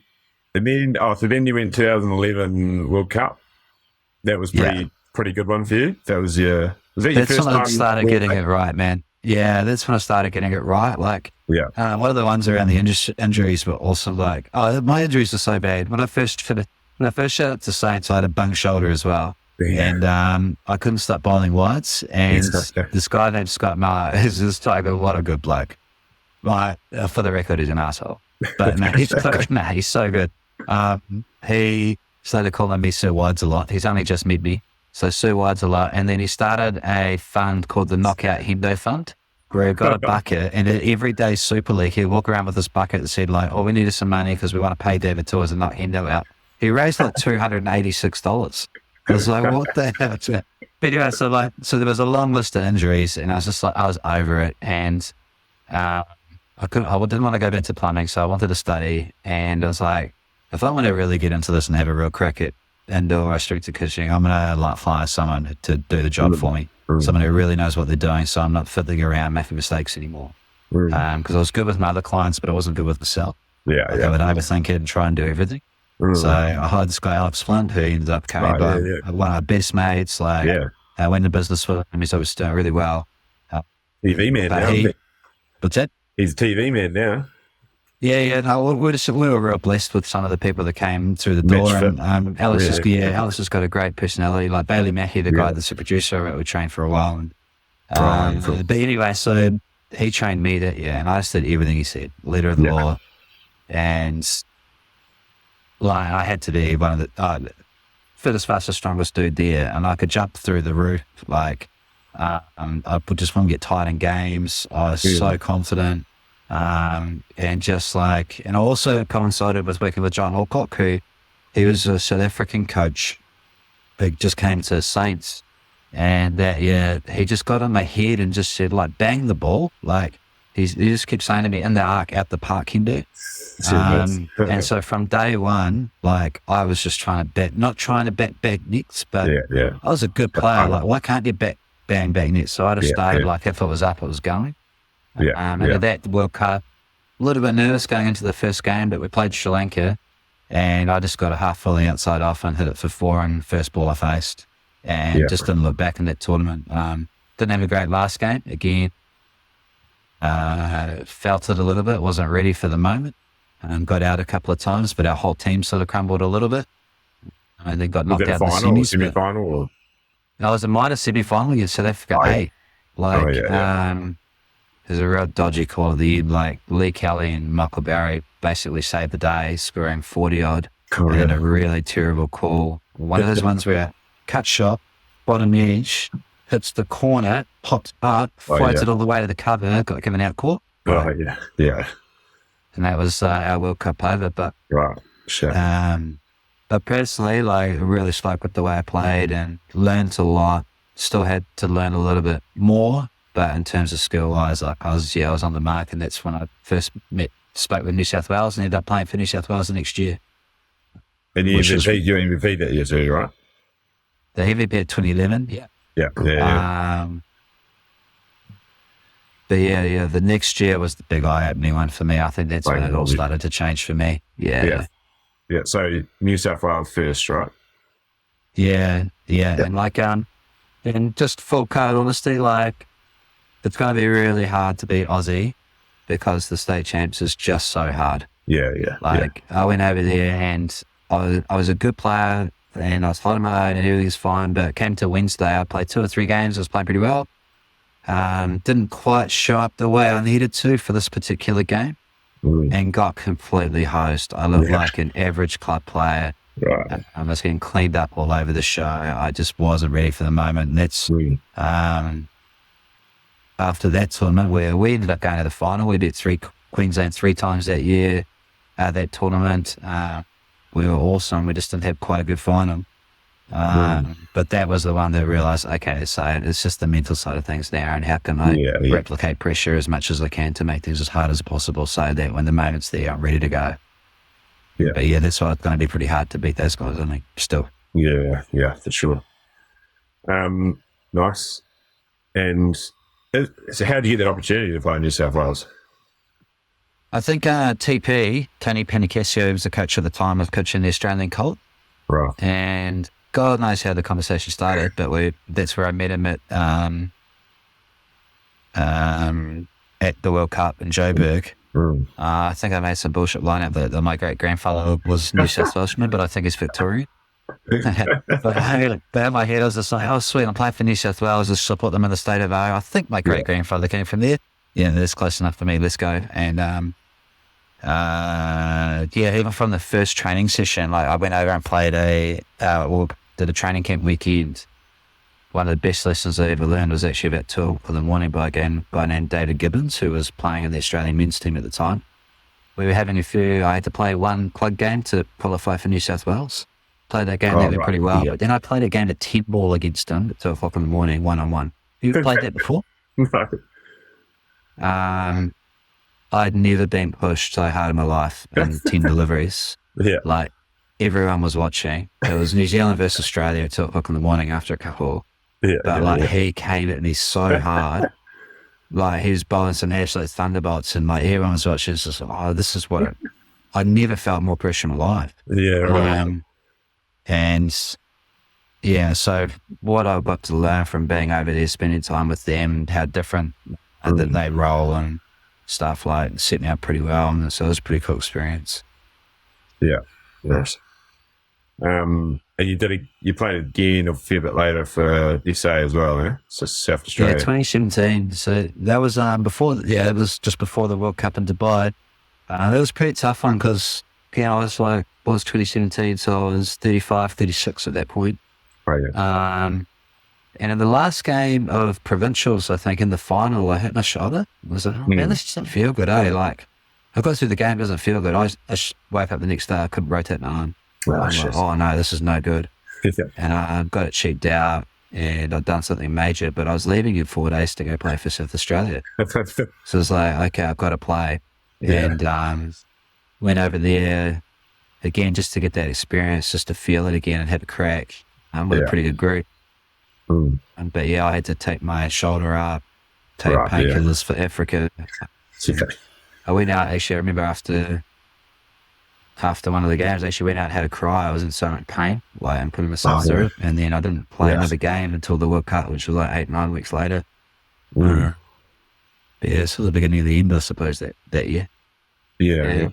so then you went 2011 World Cup. That was pretty good one for you. That was your That's first when I time started getting it right, man. Yeah, that's when I started getting it right. Like, one of the ones around the injuries were also like, my injuries were so bad. When I first showed up to Saints, I had a bunk shoulder as well. Yeah. And I couldn't stop bowling wides. And this guy named Scott Maher is just like what a good bloke. Like, for the record, he's an asshole. But he's so good. He started calling me Sir Wides a lot. He's only just met me. So Sir Wides a lot. And then he started a fund called the Knockout Hendo Fund, where he got a bucket, and at every day Super League, he'd walk around with this bucket that said like, we needed some money because we want to pay David Tours and knock Hendo out. He raised like $286. I was like, what the hell? But anyway, so there was a long list of injuries, and I was just like, I was over it. And I didn't want to go back to plumbing, so I wanted to study. And I was like, if I want to really get into this and have a real crack at indoor restricted conditioning, I'm going to like fire someone to do the job for me. Someone who really knows what they're doing, so I'm not fiddling around making mistakes anymore. Because I was good with my other clients, but I wasn't good with myself. I would overthink it and try and do everything. So I hired this guy, Alex Flint, who ended up coming by one of our best mates. I went into business with him, so it was doing really well. TV man now. What's that? He's a TV man now. No, we were real blessed with some of the people that came through the door. And Alex has got a great personality. Like Bailey Mackey, the guy that's a producer, we trained for a while. But anyway, so he trained me and I just did everything he said, letter of the law. And like I had to be one of the fittest, fastest, strongest dude there, and I could jump through the roof. Like I would just want to get tight in games. I was so confident. And I also coincided with working with John Alcock, he was a South African coach who just came to Saints, and he just got in my head and just said like, bang the ball. Like he just kept saying to me, in the arc, out the park, Hindu. And so from day one, like I was just not trying to bat back nets, but I was a good player. Like, why can't you bang back nets? So I just started like, if it was up, it was going. And at that World Cup, a little bit nervous going into the first game, but we played Sri Lanka, and I just got a half fully outside off and hit it for 4 on first ball I faced, and just didn't look back in that tournament. Didn't have a great last game. Again, Felt it a little bit, wasn't ready for the moment. Got out a couple of times, but our whole team sort of crumbled a little bit. And then got Was knocked that out in the final or semis. semi-final? Or? I was a minor semi-final against South Africa A. There's a real dodgy call of the year. Like Lee Kelly and Michael Barry basically saved the day, scoring 40 odd. And then a really terrible call. One of those ones where cut shot, bottom edge, hits the corner, pops up, floats it all the way to the cover, got given out court. Right. Yeah. And that was our World Cup over. But Sure. But personally, like, I really stuck with the way I played and learned a lot. Still had to learn a little bit more, but in terms of skill-wise, like I was on the mark, and that's when I first spoke with New South Wales and ended up playing for New South Wales the next year. And you MVP that year too, right? The MVP 2011, yeah. But the next year was the big eye-opening one for me. I think that's when it all started to change for me. Yeah. So New South Wales first, right? Yeah. And like, and just full card honesty, like, it's going to be really hard to beat Aussie because the state champs is just so hard. I went over there and I was a good player and I was fighting my own and everything was fine, but it came to Wednesday, I played 2 or 3 games, I was playing pretty well. Didn't quite show up the way I needed to for this particular game and got completely hosed. I looked like an average club player. Right. I was getting cleaned up all over the show. I just wasn't ready for the moment. And that's after that tournament where we ended up going to the final. We beat Queensland 3 times that year. That tournament, we were awesome. We just didn't have quite a good final. But that was the one that realised, okay, so it's just the mental side of things now, and how can I replicate pressure as much as I can to make things as hard as possible so that when the moment's there, I'm ready to go. But that's why it's going to be pretty hard to beat those guys, I think, still. Yeah, for sure. Nice. And so how do you get that opportunity to play in New South Wales? I think TP, Tony Panicasio, was the coach at the time, was coaching the Australian Colt. Right. And God knows how the conversation started, but that's where I met him at the World Cup in Joburg. I think I made some bullshit line up that my great-grandfather was New South Welshman, but I think he's Victorian. But in my head, I was just like, oh, sweet, I'm playing for New South Wales to support them in the state of O. I think my great-grandfather came from there. Yeah, that's close enough for me. Let's go. And even from the first training session, like I went over and played did a training camp weekend. One of the best lessons I ever learned was actually about 2 in the morning by a guy named David Gibbons, who was playing in the Australian men's team at the time. We were having I had to play 1 club game to qualify for New South Wales. Played that game, that went pretty well. But then I played a game of 10 ball against him at 2 o'clock in the morning, 1-on-1. You played that before? No. I'd never been pushed so hard in my life in 10 deliveries. Like, everyone was watching. It was New Zealand versus Australia at 2 o'clock in the morning after a couple. He came at me so hard. Like, he was bowling some absolute thunderbolts, and like everyone was watching. It's just like, this is what I never felt more pressure in my life. So what I got to learn from being over there, spending time with them, how different that they roll and stuff, like setting out pretty well. And so it was a pretty cool experience. Yes. And you played again a fair bit later for SA as well, eh? So South Australia. Yeah, 2017. So that was it was just before the World Cup in Dubai. That was a pretty tough one because, I was 2017, so I was 35, 36 at that point. And in the last game of provincials, I think in the final, I hit my shoulder. I was like, man, this doesn't feel good, eh? Like, I got through the game, it doesn't feel good. I just woke up the next day, I couldn't rotate my arm. Oh no, this is no good. And I got it checked out and I'd done something major, but I was leaving in 4 days to go play for South Australia. So it's like, okay, I've got to play. And went over there again just to get that experience, just to feel it again and have a crack with a pretty good group. But I had to take my shoulder up, take painkillers for Africa. I went out, actually, I remember after one of the games, I actually went out and had a cry. I was in so much pain, and putting myself through it. And then I didn't play another game until the World Cup, which was 8-9 weeks later. Yeah, so the beginning of the end, I suppose, that year. Yeah.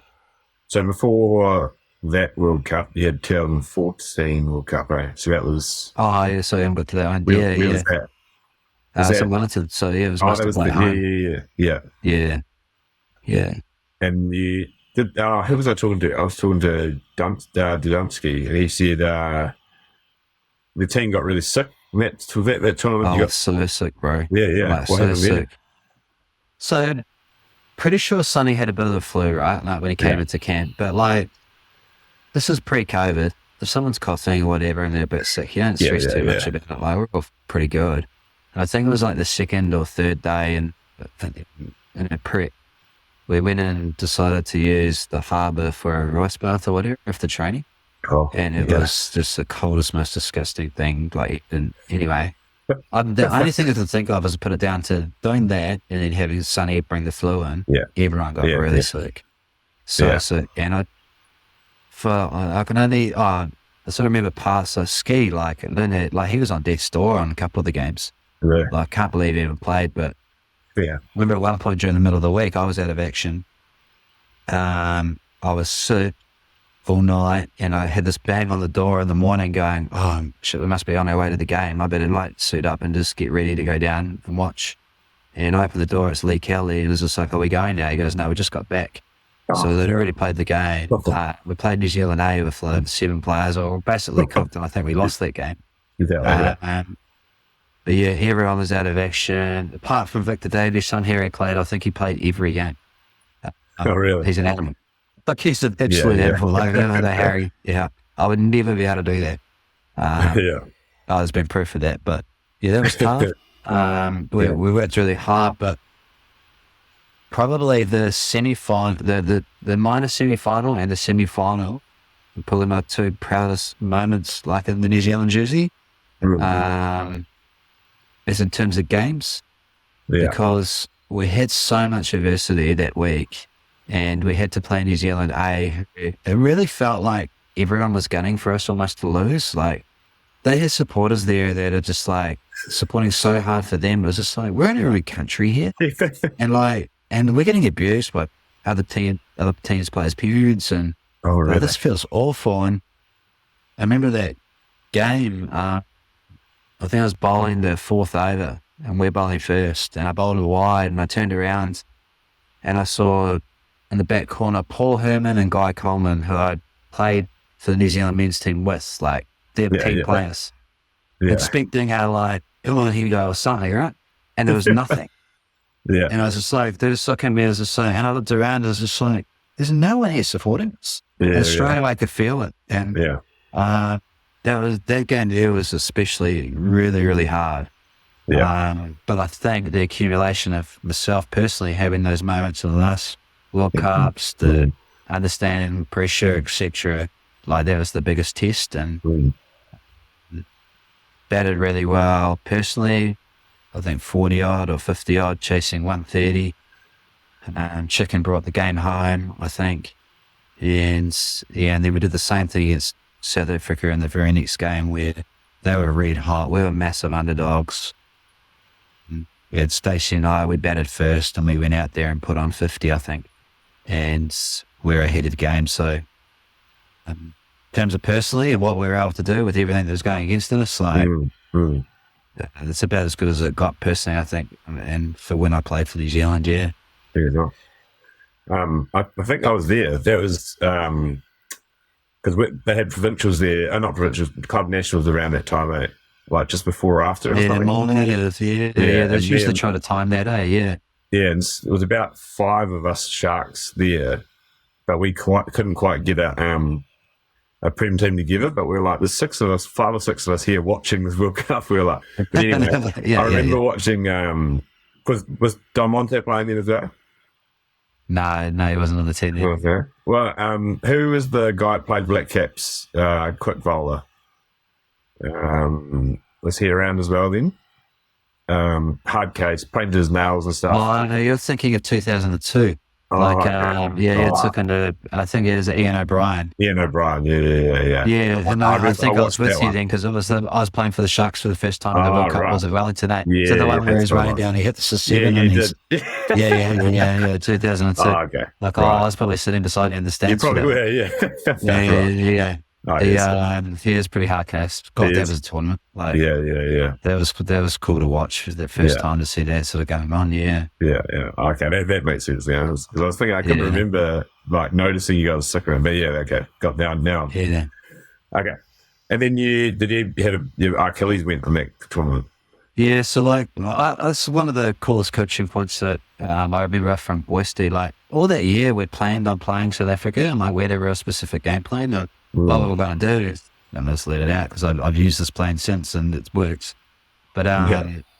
So before that World Cup, you had 2014 World Cup, right? So that was... Oh, yeah, so I haven't got to that one. Where was that? Was So that... Wellington, so yeah, it was Oh, must that have was played home. Yeah. And you did... who was I talking to? I was talking to Dudomski, and he said the team got really sick. That tournament, you Oh, got... so sick, bro. Yeah. Like, What so happened there? sick. So, pretty sure Sonny had a bit of the flu, right? Like, when he came into camp. But, like, this is pre-COVID. If someone's coughing or whatever and they're a bit sick, you don't stress too much about it. Like, we're all pretty good. And I think it was like the second or third day in a prep. We went in and decided to use the harbour for a rice bath or whatever after training. Oh, And it was just the coldest, most disgusting thing. Like, and anyway, the only thing I can think of is put it down to doing that and then having Sonny bring the flu in. Yeah. Everyone got really sick. So sick. And I can only, I sort of remember past Ski, like, and then he was on death's door on a couple of the games. Really? Like, I can't believe he even played, but Yeah. remember at one point during the middle of the week, I was out of action. I was sick all night, and I had this bang on the door in the morning going, oh shit, we must be on our way to the game. I better like suit up and just get ready to go down and watch. And I opened the door, it's Lee Kelly. It was just like, are we going now? He goes, no, we just got back. So they'd already played the game. We played New Zealand A with 7 players, or basically cooked, and I think we lost that game. But yeah, everyone was out of action, apart from Victor Davies, son Harry Clade. I think he played every game. Oh, really? He's an animal. Like, he's an absolute animal. Like, Harry, I would never be able to do that. There's been proof of that. But yeah, that was tough. We worked really hard, but probably the semi-final, the minor semi-final and the semi-final were probably my two proudest moments, like in the New Zealand jersey. Is in terms of games, because we had so much adversity that week and we had to play New Zealand A. It really felt like everyone was gunning for us almost to lose. Like, they had supporters there that are just like supporting so hard for them. It was just like, we're in our own country here. and we're getting abused by other teams players' periods, and this feels awful. And I remember that game, I think I was bowling the 4th over and we're bowling first, and I bowled it wide and I turned around and I saw in the back corner Paul Herman and Guy Coleman, who I'd played for the New Zealand men's team with, like, they're team players. Expecting how, like, come on, here we go, or something, right? And there was nothing. And I was just like, they just looked at me, I was just like, and I looked around, I was just like, there's no one here supporting us. And straight away I could feel it. And that game there was especially really, really hard. But I think the accumulation of myself personally having those moments in the last World Cups, the understanding pressure, etc., like, that was the biggest test, and batted really well. Personally, I think 40 odd or 50 odd, chasing 130. Chicken brought the game home, I think. And then we did the same thing against South Africa in the very next game, where they were red hot. We were massive underdogs. We had Stacey and we batted first, and we went out there and put on 50, I think. And we were ahead of the game. So in terms of personally and what we were able to do with everything that was going against us, like, it's about as good as it got personally, I think. And for when I played for New Zealand, I think I was there. That was because they had provincials there, not provincials, club nationals around that time, mate. Like just before or after. They usually try to time that, Yeah, and it was about 5 of us Sharks there, but we couldn't quite get a Prem team together. But we were like, there's 6 of us, 5 or 6 of us here watching this World Cup. We were like, but anyway, I remember watching. Was Don Monte playing then as well? No, he wasn't on the team there. Okay. Well, who was the guy that played Black Caps, quick bowler? Was he around as well then? Hard case, painted his nails and stuff. Oh, no, you're thinking of 2002. Like, okay. it took into, I think it was Ian O'Brien. Ian O'Brien. Yeah. Yeah, and I think I was watched with that you one. then because I was playing for the Sharks for the first time in the World Cup. Right. Was at Wellington 8. Yeah, So the one where that's he's what it running was. down, he hit the Yeah, 7 you and he's, did. yeah, 2002. Okay. Like, Right. I was probably sitting beside you in the You stands for probably that one. were, yeah. Yeah. Oh, yes. He is pretty hard case. God, He that is. was a tournament. Like, Yeah. that was cool to watch. It was the first time to see that sort of going on. Yeah. Yeah. Okay, that makes sense. Yeah, because I was thinking I couldn't remember like noticing you guys sick around, but yeah, okay, got down now. Yeah. Okay, and then you had your Achilles went on that tournament. Yeah, so like that's one of the coolest coaching points that I remember from Westy. Like all that year, we'd planned on playing South Africa, and like we had a real specific game plan of what we were going to do. I'm just let it out because I've used this plan since and it works. But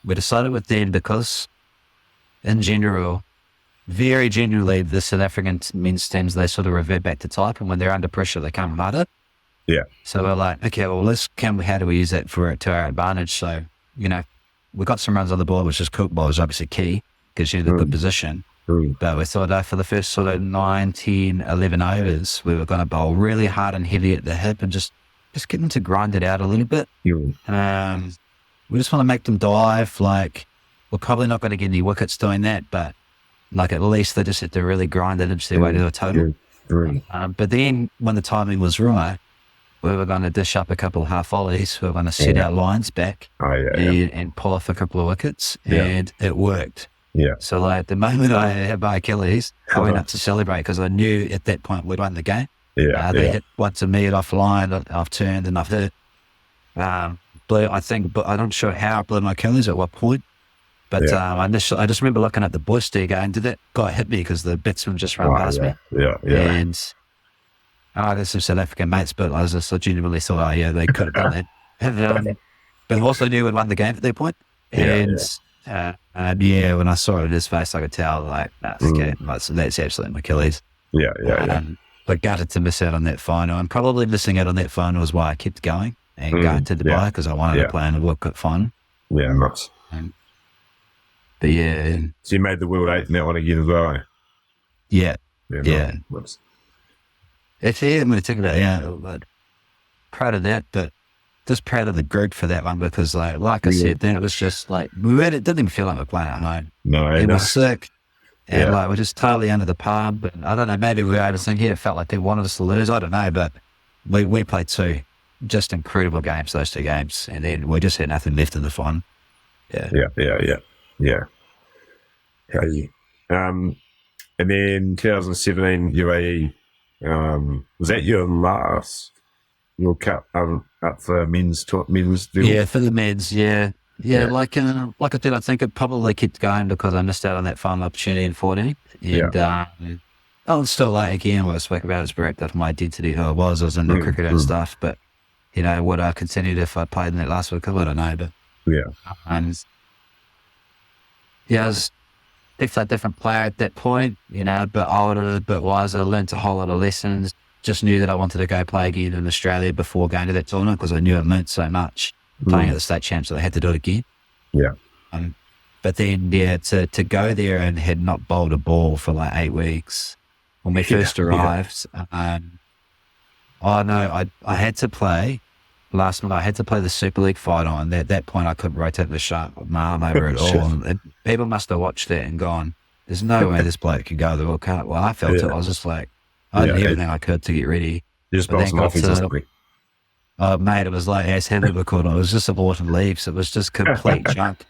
we decided with them because, in general, very generally, the South African men's teams they sort of revert back to type, and when they're under pressure, they come harder. Yeah. So we're like, okay, well, how do we use that to our advantage? So we got some runs on the board, which is cool. Ball was obviously key because you're in a good position. But we thought for the first sort of 9, 10, 11 overs, we were going to bowl really hard and heavy at the hip and just get them to grind it out a little bit. We just want to make them dive. Like, we're probably not going to get any wickets doing that, but like at least they just had to really grind it into their way to a total. But then when the timing was right, we were going to dish up a couple of half volleys. We were going to set our lines back and pull off a couple of wickets, and it worked. Yeah. So like the moment I had my Achilles, I went up to celebrate because I knew at that point we'd won the game. They hit one to me offline, I've turned and I've hit. Blew, I think, but I'm not sure how I blew my Achilles at what point. But I just remember looking at the bush there going, did that guy hit me because the batsman just ran past me? Yeah. And there's some South African mates, but I genuinely thought, they could have done that. But I also knew we'd won the game at that point. And when I saw it in his face, I could tell, like, that's okay. That's absolutely my Achilles. But gutted to miss out on that final. And probably missing out on that final is why I kept going and going to Dubai because I wanted to play in the World Cup final. Yeah, nice. But yeah. So you made the World 8 in that one again as well, eh? Yeah. Nice. It's I'm going to take it but proud of that, but just proud of the group for that one because like I said, then it was just like, it didn't even feel like we're playing at home. No, it was sick. And we're just totally under the palm. But I don't know, maybe we were overthinking it. It felt like they wanted us to lose. I don't know, but we played two just incredible games, those two games. And then we just had nothing left in the final. Yeah. And then 2017 UAE, was that your last World Cup up for men's deal? Yeah, for the men's, yeah. Like I said, I think it probably kept going because I missed out on that final opportunity in 14. And I was still again, what I spoke about is wrapped up my identity, who I was into cricket and stuff. But, would I continued if I played in that last World Cup? I don't know. But I was definitely a different player at that point, but older, a bit wiser, learned a whole lot of lessons. Just knew that I wanted to go play again in Australia before going to that tournament because I knew I'd learned so much playing at the state champs that I had to do it again. Yeah. But then, to go there and had not bowled a ball for 8 weeks when we first arrived. I had to play last night. I had to play the Super League final, and at that point I couldn't rotate the sharp with my arm over it all. And people must have watched that and gone, "There's no way this bloke can go to the World Cup." Well, I felt it. I was just like, I did everything I could to get ready. You just bounced off exactly. Oh, mate, it was like as Heather called it. It was just a autumn leaves. It was just complete junk.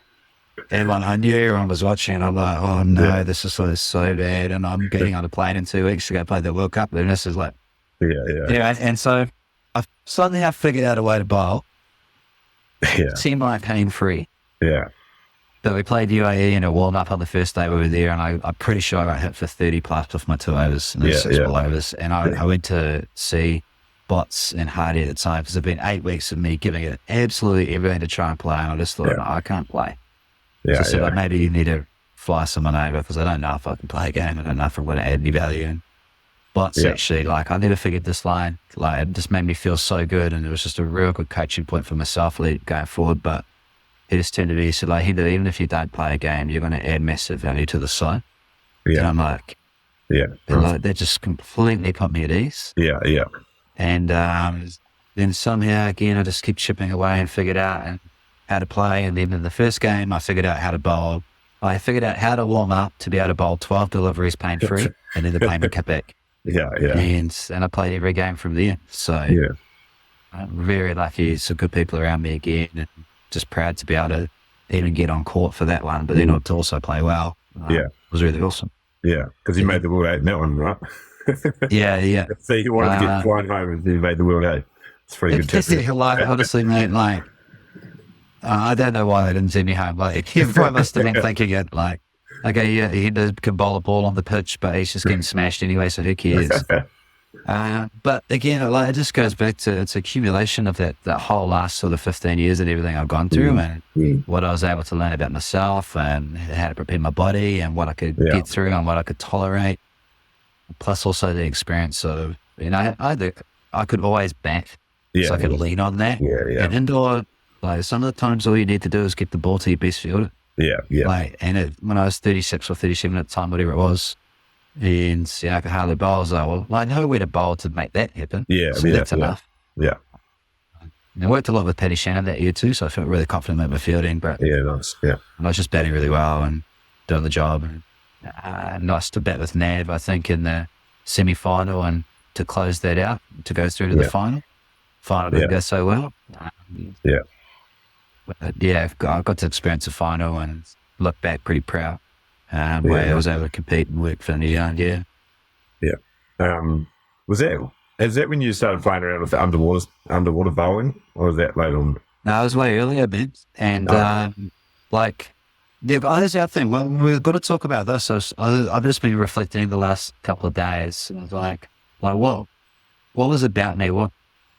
And when I knew everyone was watching, I'm like, oh no, this is so bad. And I'm getting on a plane in 2 weeks to go play the World Cup. And this is like, and so I suddenly figured out a way to bowl. Seemed like pain-free. Yeah. But we played UAE and it warmed up on the first day we were there, and I'm pretty sure I got hit for 30 plus with my 2 overs and 6 ball overs. And I went to see Bots and Hardy at the time because it'd been 8 weeks of me giving it absolutely everything to try and play, and I just thought, no, I can't play. So I said, maybe you need to fly someone over because I don't know if I can play a game. I don't know if I'm going to add any value. And Bots actually, I never figured this line. It just made me feel so good, and it was just a real good coaching point for myself going forward. But he just turned to me, he said, even if you don't play a game, you're going to add massive value to the side. And I'm like, Yeah. But like, that just completely put me at ease. Yeah. Yeah. And then somehow, again, I just kept chipping away and figured out how to play. And then in the first game, I figured out how to bowl. I figured out how to warm up to be able to bowl 12 deliveries pain-free and then the payment cut back. Yeah. Yeah. And I played every game from there. So I'm very lucky. Some good people around me again, and just proud to be able to even get on court for that one, but then to also play well. It was really awesome. Yeah, because you made the World 8 in that one, right? Yeah. So you wanted to get flying home and you made the World 8. It's pretty good tip. Like, honestly, mate, like, I don't know why they didn't send me home. Like, he probably must have been thinking it, like, okay, yeah, he can bowl a ball on the pitch, but he's just getting smashed anyway, so who cares? But again, like, it just goes back to it's accumulation of that whole last sort of 15 years and everything I've gone through and what I was able to learn about myself and how to prepare my body and what I could get through and what I could tolerate. Plus also the experience of, I could always bat, so I could lean on that. And indoor, like, some of the times all you need to do is get the ball to your best fielder. Like, and when I was 36 or 37 at the time, whatever it was, and I could hardly bowl. I was like, well, I know where to bowl to make that happen. So that's enough. Yeah. And I worked a lot with Paddy Shannon that year too, so I felt really confident with my fielding. But nice. Yeah. I was just batting really well and doing the job. And nice to bat with Nav, I think, in the semi-final and to close that out, to go through to the final. Final didn't go so well. I got to experience the final and look back pretty proud. Where I was able to compete and work for the young, Is that when you started playing around with the underwater bowling, or was that later on? No, I was way earlier, man. And but that's our thing. Well, we've got to talk about this. I've just been reflecting the last couple of days. And I was like, what was it about me? What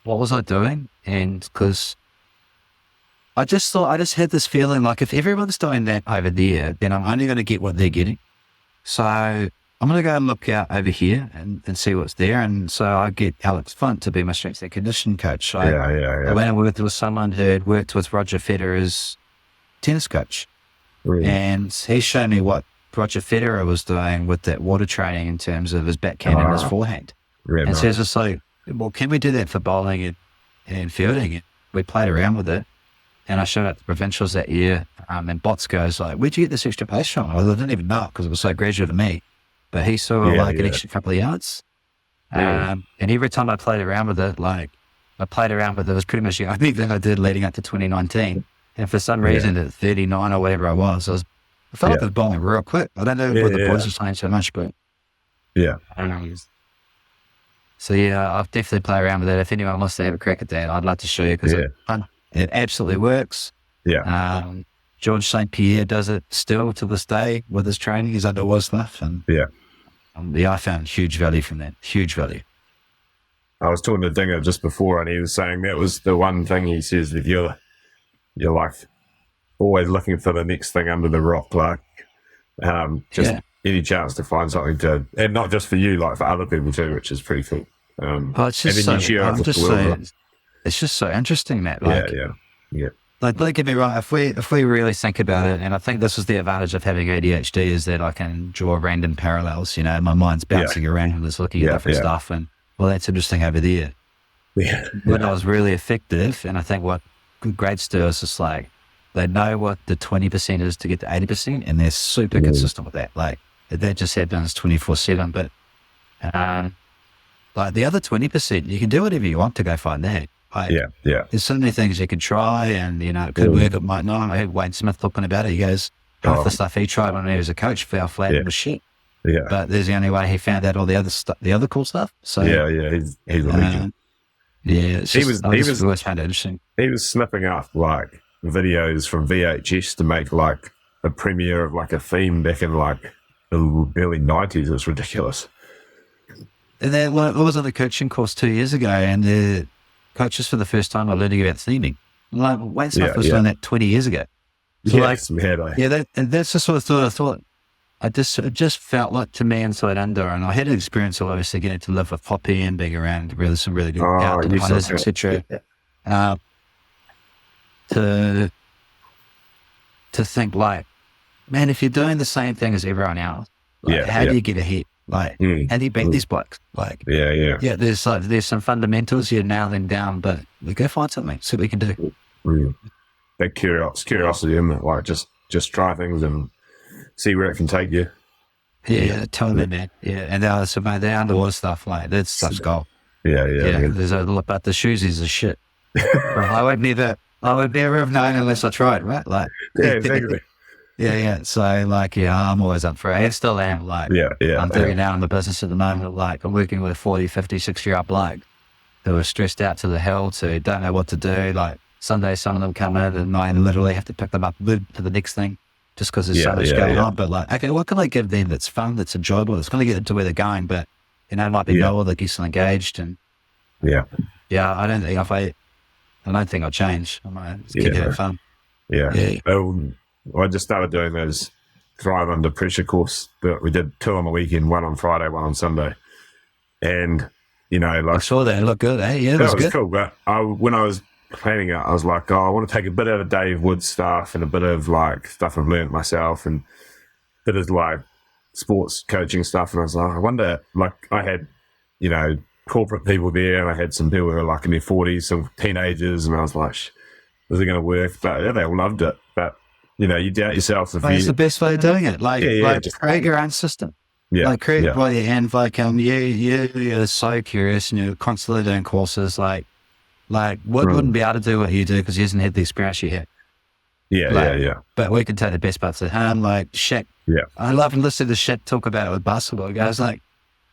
was I doing? And because I just had this feeling like if everyone's doing that over there, then I'm only going to get what they're getting. So I'm going to go and look out over here and see what's there. And so I get Alex Funt to be my strength and conditioning coach. So I went and worked with someone who had worked with Roger Federer's tennis coach. And he showed me what Roger Federer was doing with that water training in terms of his backhand and his forehand. And so it's just like, well, can we do that for bowling and fielding? And we played around with it. And I showed up the provincials that year, and Bots goes like, where'd you get this extra pace from? Well, I didn't even know because it was so gradual to me. But he saw an extra couple of yards. And every time I played around with it, it was pretty much the only thing I did leading up to 2019. And for some reason at 39 or whatever I felt like I was bowling real quick. I don't know what the boys were saying so much, but I don't know. So I'll definitely play around with it. If anyone wants to have a crack at that, I'd love to show you because it's fun. It absolutely works. George St. Pierre does it still to this day with his training, his underwater stuff. And I found huge value from that. Huge value. I was talking to Dinger just before, and he was saying that was the one thing he says that you're like always looking for the next thing under the rock, like any chance to find something to, and not just for you, like for other people too, which is pretty cool. It's just it's just so interesting, Matt. Like, Like, don't get me wrong, if we really think about it, and I think this is the advantage of having ADHD is that I can draw random parallels. My mind's bouncing around and just looking at different stuff, and that's interesting over there. When I was really effective, and I think what good grades do is just like they know what the 20% is to get to 80%, and they're super consistent with that. Like that just happens 24/7. But like the other 20%, you can do whatever you want to go find that. Like, there's so many things you could try, and it could work, it might not. I heard Wayne Smith talking about it. He goes, half the stuff he tried when he was a coach fell flat and was shit. But there's the only way he found out all the other stuff, the other cool stuff. So he's a legend. It's just, I always found it interesting. He was snipping up like videos from VHS to make like a premiere of like a theme back in like the early 90s. It was ridiculous. And then I was on a coaching course 2 years ago, and the coaches for the first time are learning about theming. Like Wayne Smith was doing that 20 years ago. So that's the sort of thought I thought. It just felt like to me inside under, and I had an experience of obviously getting to live with Poppy and being around some really good outdoor hunters, etc. To think like, man, if you're doing the same thing as everyone else, Like, how do you get ahead? Like, how do you beat these blokes? Like, yeah. there's some fundamentals you're nailing down, but we go find something, see what we can do. That curiosity, isn't it? Like, just try things and see where it can take you. Yeah, totally, man. Yeah, and so mate, the underwater stuff, like, that stuff's gold. Yeah. There's a lot about the shoes is a shit. I would never have known unless I tried, right? Like, yeah, exactly. Yeah. So, like, I'm always up for it. I still am. Like, I'm doing now in the business at the moment. Like, I'm working with 40, 50, 60-year-old bloke who are stressed out to the hilt, who don't know what to do. Like, Sunday, some of them come in and I literally have to pick them up, move to the next thing just because there's so much going on. But, like, okay, what can I give them that's fun, that's enjoyable, that's going to get them to where they're going, but, it might be Noah that gets them engaged. And, I don't think I'll change. I might keep having fun. Yeah. I just started doing those Thrive Under Pressure course that we did 2 on the weekend, 1 on Friday, 1 on Sunday. And, like, I saw that. It looked good, eh? Yeah, that was good. cool. But when I was planning it, I was like, I want to take a bit out of Dave Wood's stuff and a bit of, like, stuff I've learned myself and a bit of, like, sports coaching stuff. And I was like, I wonder, like, I had, corporate people there and I had some people who were like in their 40s, some teenagers, and I was like, is it going to work? But they all loved it. But, you doubt yourself. It's the best way of doing it. Like, create your own system. Yeah. Like, create it by your hand. Like, you're so curious and you're constantly doing courses. Like Wood wouldn't be able to do what you do because he hasn't had the experience you had. Yeah. But we can take the best parts of him. Like, Shaq. Yeah. I love listening to Shaq talk about it with basketball. Guys, like,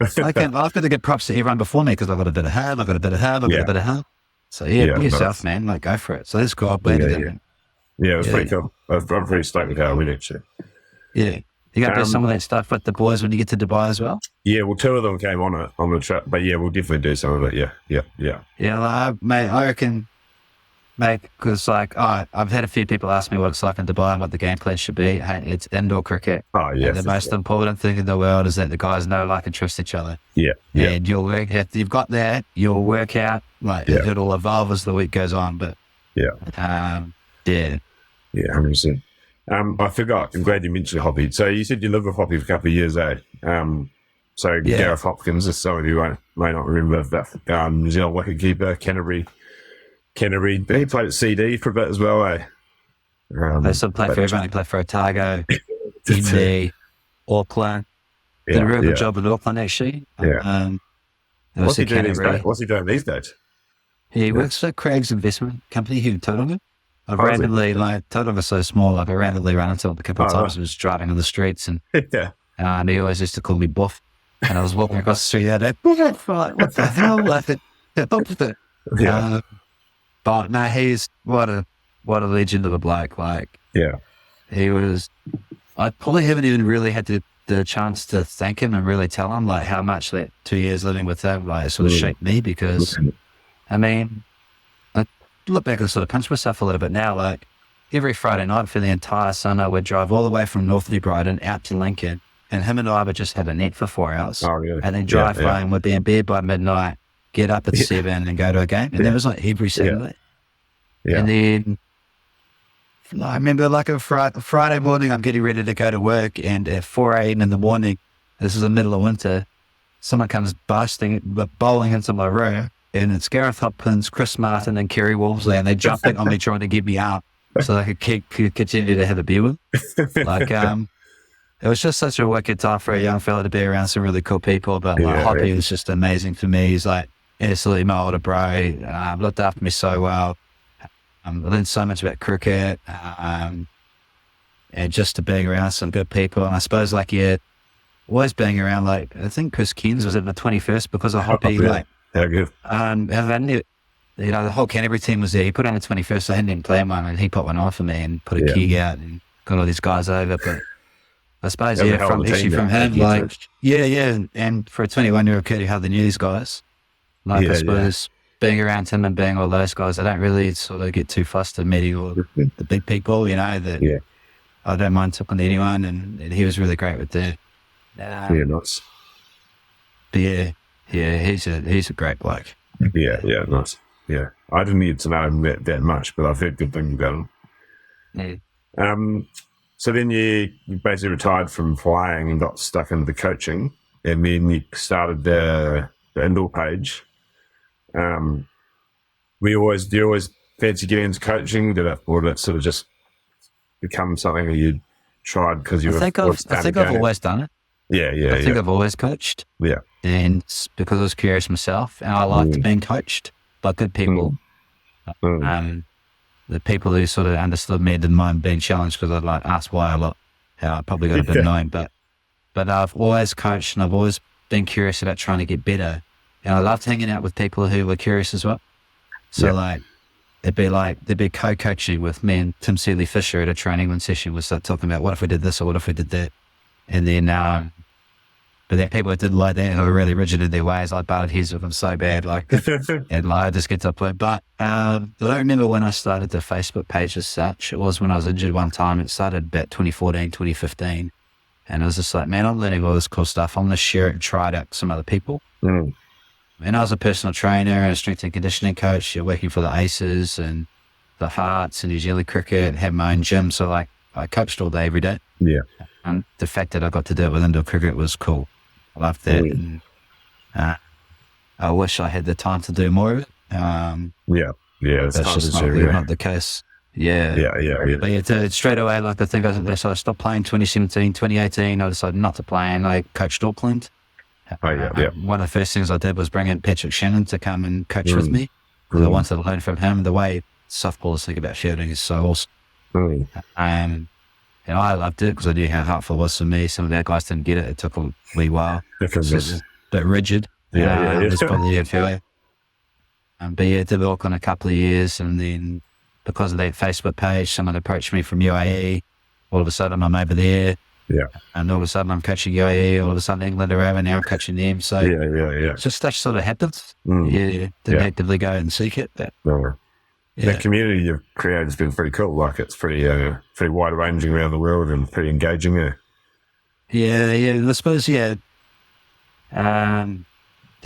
I've got to give props to everyone before me because I've got a bit of him, I've got a bit of him, I've got a bit of him. So, be yourself, man. Like, go for it. So, that's cool. Yeah, it was pretty cool. I'm pretty stoked with how it went, actually. Yeah. You got to do some of that stuff with the boys when you get to Dubai as well? Yeah, well, 2 of them came on the trip, but we'll definitely do some of it. Yeah. Yeah, mate, I reckon, because, like, I've had a few people ask me what it's like in Dubai and what the game plan should be. Hey, it's indoor cricket. Oh, yeah. And the most important thing in the world is that the guys know, like, and trust each other. Yeah. And you'll work, if you've got that, you'll work out, like, it'll evolve as the week goes on. But, Yeah, 100%. I forgot. I'm glad you mentioned Hoppy. So you said you lived with Hoppy for a couple of years, eh? Gareth Hopkins, as some of you may not remember, that New Zealand wicketkeeper, Canterbury. He played at CD for a bit as well, eh? They still play for everyone. He played for Otago, Indy, Auckland. Did a real good job in Auckland, actually. What's he doing these days? He works for Craig's investment company here in Tauranga. Tauranga's so small, I randomly ran into him a couple of times. I was driving on the streets and he always used to call me Buff. And I was walking across the street that day, Buff, like, what the hell? But no, he's what a legend of a bloke. Like, he was, I probably haven't even really had the chance to thank him and really tell him like how much that 2 years living with him like sort of shaped me because, I mean, I look back and sort of pinch myself a little bit now. Like every Friday night for the entire summer, we'd drive all the way from North New Brighton out to Lincoln, and him and I would just have a net for 4 hours, and then drive home. We'd be in bed by midnight, get up at 7 and go to a game, and that was like every Saturday. And then I remember like a Friday morning, I'm getting ready to go to work, and at 4 a.m. in the morning, this is the middle of winter, someone comes bowling into my room, and it's Gareth Hopkins, Chris Martin, and Kerry Wolseley, and they're jumping on me trying to get me out so I could continue to have a beer with them. Like, it was just such a wicked time for a young fella to be around some really cool people. But like, Hoppy was just amazing for me. He's like absolutely my older bro. Looked after me so well. I learned so much about cricket, and just to being around some good people. And I suppose like always being around like I think Chris Keynes was in the 21st because of Hoppy. Like, how good. The whole Canterbury team was there. He put on the 21st. So I hadn't even played one, and he put one on for me and put a key out and got all these guys over. But I suppose from him, like and for a 21-year-old kid who hardly knew these guys, like I suppose being around him and being all those guys, I don't really sort of get too fussed at meeting all the big people, that I don't mind talking to anyone, and he was really great with that. Nice. But he's a great bloke. Nice. Yeah, I didn't need to know him that much, but I've heard good things about him. Yeah. So then you basically retired from flying and got stuck into the coaching, and then you started the indoor page. Do you always fancy getting into coaching? Or did it sort of just become something that you tried because you I think I've always done it. Yeah. I think I've always coached. Yeah. And it's because I was curious myself, and I liked being coached by good people. The people who sort of understood me didn't mind being challenged because I'd like ask why a lot. How I probably got a bit annoying, but I've always coached and I've always been curious about trying to get better. And I loved hanging out with people who were curious as well. So there'd be co-coaching with me and Tim Seeley Fisher at a training one session. We'd start talking about what if we did this or what if we did that. And then, but then people who didn't like that, who were really rigid in their ways, I butted heads with them so bad, and I just get to a point. But I don't remember when I started the Facebook page as such. It was when I was injured one time. It started about 2014, 2015. And I was just like, man, I'm learning all this cool stuff. I'm going to share it and try it out with some other people. And I was a personal trainer and a strength and conditioning coach. You're working for the Aces and the Hearts and New Zealand cricket, had my own gym. So I coached all day, every day. Yeah. And the fact that I got to do it with indoor cricket was cool. I loved that. And, I wish I had the time to do more of it. That's That's just not the case. Yeah. But straight away, I think I stopped playing 2017, 2018. I decided not to play, and I coached Auckland. One of the first things I did was bring in Patrick Shannon to come and coach with me. Because I wanted to learn from him. The way softballers think about fielding is so awesome. And I loved it because I knew how helpful it was for me. Some of the guys didn't get it. It took a wee while. It was a bit rigid. It's probably a few. But did Auckland a couple of years, and then because of that Facebook page, someone approached me from UAE. All of a sudden, I'm over there. And all of a sudden, I'm coaching UAE. All of a sudden, England are over. Now I'm coaching them. So it's just that sort of happens. Didn't actively go and seek it. But, the community you've created has been pretty cool. Like it's pretty wide ranging around the world and pretty engaging. I suppose they